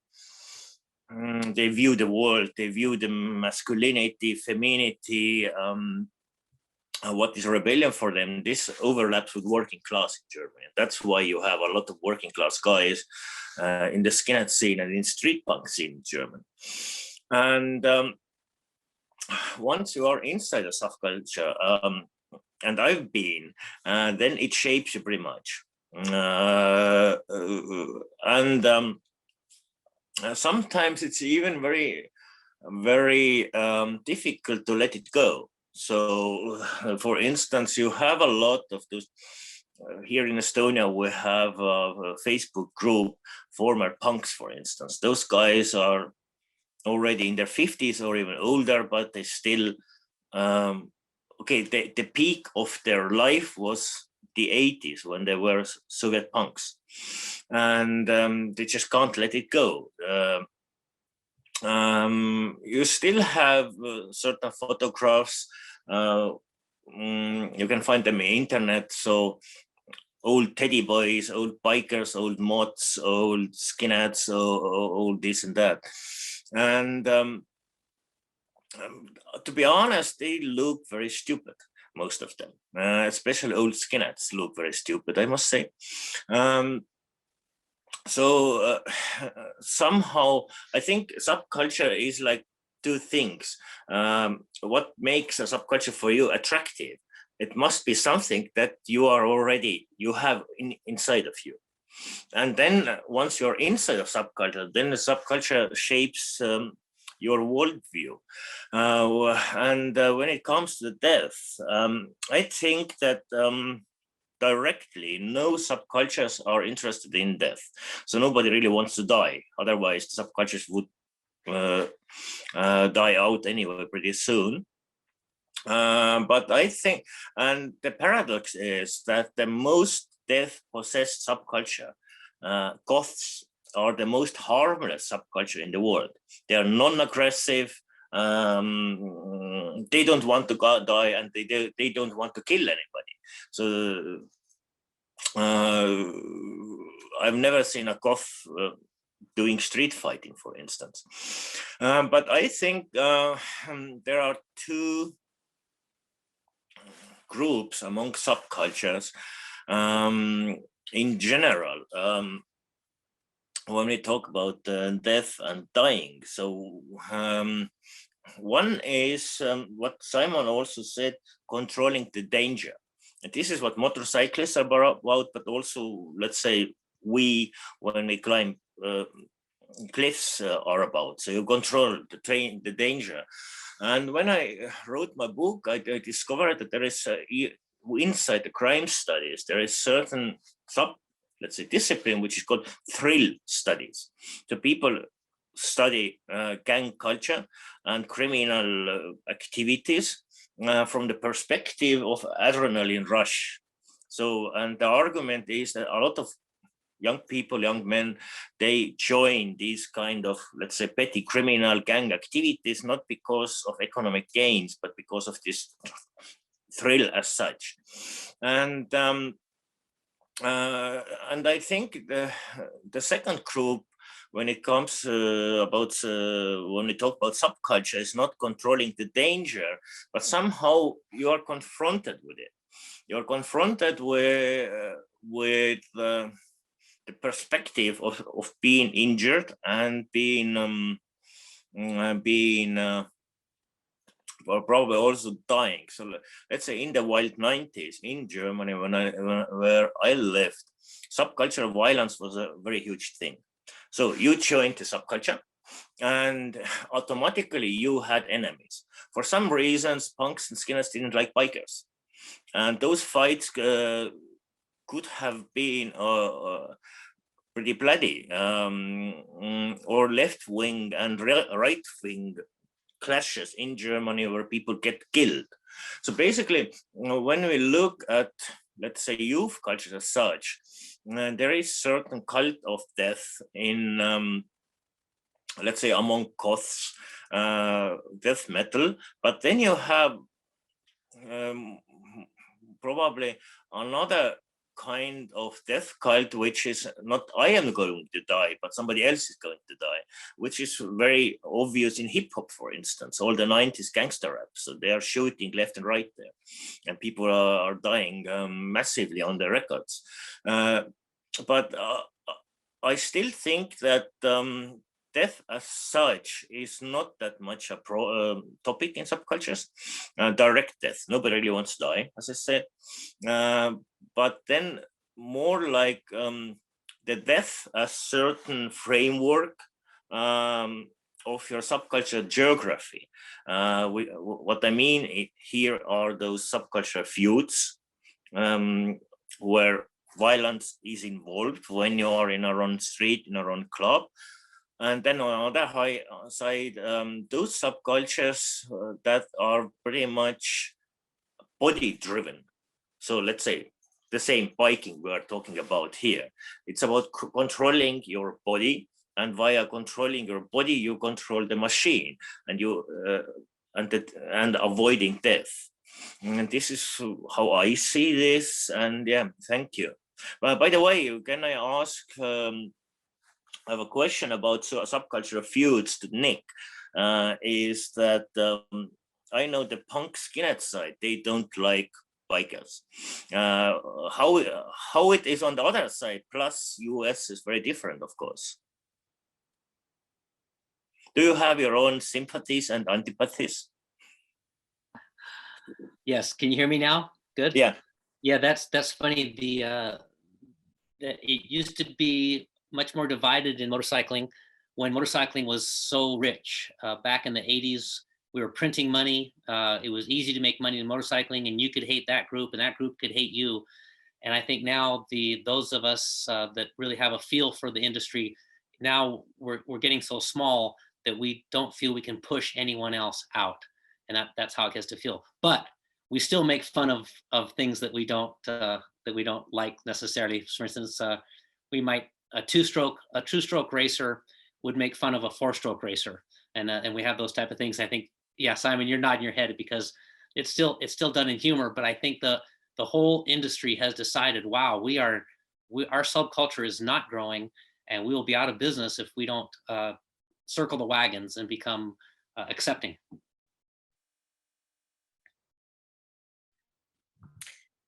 they view the world, they view the masculinity, femininity, what is rebellion for them, this overlaps with working class in Germany. That's why you have a lot of working class guys in the skinhead scene and in street punk scene in Germany. And once you are inside a subculture, and I've been, then it shapes you pretty much. Sometimes it's even very, very difficult to let it go. So, for instance, you have a lot of those. Here in Estonia, we have a Facebook group, former punks, for instance. Those guys are already in their 50s or even older, but they still, okay, the peak of their life was the 80s when they were Soviet punks. And they just can't let it go. You still have certain photographs. You can find them on the internet. So old teddy boys, old bikers, old mods, old skinheads, old this and that. And to be honest, they look very stupid, most of them. Especially old skinheads look very stupid, I must say. So somehow I think subculture is like two things. What makes a subculture for you attractive? It must be something that you have inside of you. And then once you're inside of subculture, then the subculture shapes your worldview. And when it comes to death, I think that directly, no subcultures are interested in death. So nobody really wants to die. Otherwise, the subcultures would die out anyway pretty soon. But I think, and the paradox is that the most death-possessed subculture, goths, are the most harmless subculture in the world. They are non-aggressive. They don't want to die, and they don't want to kill anybody. So I've never seen a goth doing street fighting, for instance. But I think there are two groups among subcultures in general. When we talk about death and dying. So one is what Simon also said, controlling the danger. And this is what motorcyclists are about, but also, let's say, when we climb cliffs are about. So you control the danger. And when I wrote my book, I discovered that there is, inside the crime studies, there is certain let's say, discipline, which is called thrill studies. So people study gang culture and criminal activities from the perspective of adrenaline rush. So, and the argument is that a lot of young people, young men, they join these kind of, let's say, petty criminal gang activities, not because of economic gains, but because of this thrill as such. And I think the second group, when it comes when we talk about subculture, is not controlling the danger, but somehow you are confronted with it. You're confronted with the perspective of being injured and being or probably also dying. So let's say in the wild 90s in Germany, where I lived, subculture violence was a very huge thing. So you joined the subculture, and automatically you had enemies. For some reasons, punks and skinheads didn't like bikers. And those fights could have been pretty bloody, or left-wing and right-wing clashes in Germany where people get killed. So basically, when we look at, let's say, youth culture as such, there is certain cult of death in, let's say, among goths, death metal, but then you have probably another kind of death cult, which is not I am going to die, but somebody else is going to die, which is very obvious in hip hop, for instance. All the 90s gangster rap, so they are shooting left and right there, and people are dying massively on the records. But I still think that death as such is not that much a topic in subcultures. Direct death, nobody really wants to die, as I said. But then more like the death as certain framework of your subculture geography. What I mean here are those subculture feuds where violence is involved when you are in a run street, in a run club. And then on the other side, those subcultures that are pretty much body driven. So let's say the same biking we are talking about here. It's about controlling your body, and via controlling your body, you control the machine, and you and avoiding death. And this is how I see this. And yeah, thank you. But by the way, can I ask? I have a question about subculture feuds to Nick. Is that I know the punk skinhead side, they don't like bikers. How it is on the other side, plus US is very different, of course. Do you have your own sympathies and antipathies? Yes, can you hear me now? Good. Yeah. Yeah, that's funny. It used to be much more divided in motorcycling when motorcycling was so rich. Back in the 80s, we were printing money. It was easy to make money in motorcycling, and you could hate that group and that group could hate you. And I think now those of us that really have a feel for the industry, now we're getting so small that we don't feel we can push anyone else out. And that's how it gets to feel. But we still make fun of things that we don't like necessarily. For instance, we might a two-stroke racer would make fun of a four-stroke racer, and we have those type of things. I think, yeah, Simon, you're nodding your head because it's still done in humor. But I think the whole industry has decided, wow, our subculture is not growing, and we will be out of business if we don't circle the wagons and become accepting.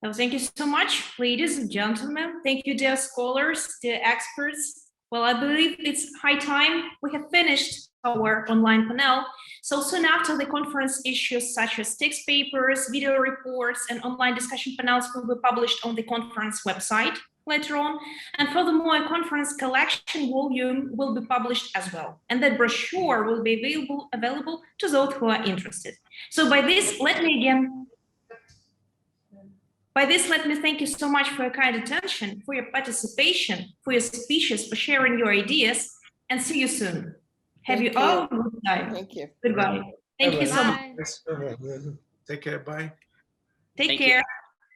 Well, thank you so much, ladies and gentlemen. Thank you, dear scholars, dear experts. Well, I believe it's high time we have finished our online panel. So soon after, the conference issues such as text papers, video reports, and online discussion panels will be published on the conference website later on. And furthermore, a conference collection volume will be published as well. And that brochure will be available to those who are interested. So by this, let me thank you so much for your kind attention, for your participation, for your speeches, for sharing your ideas, and see you soon. Have you all a good time. Thank you. Goodbye. Thank you so much. Take care. Bye. Take care.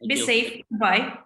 Be safe. Bye.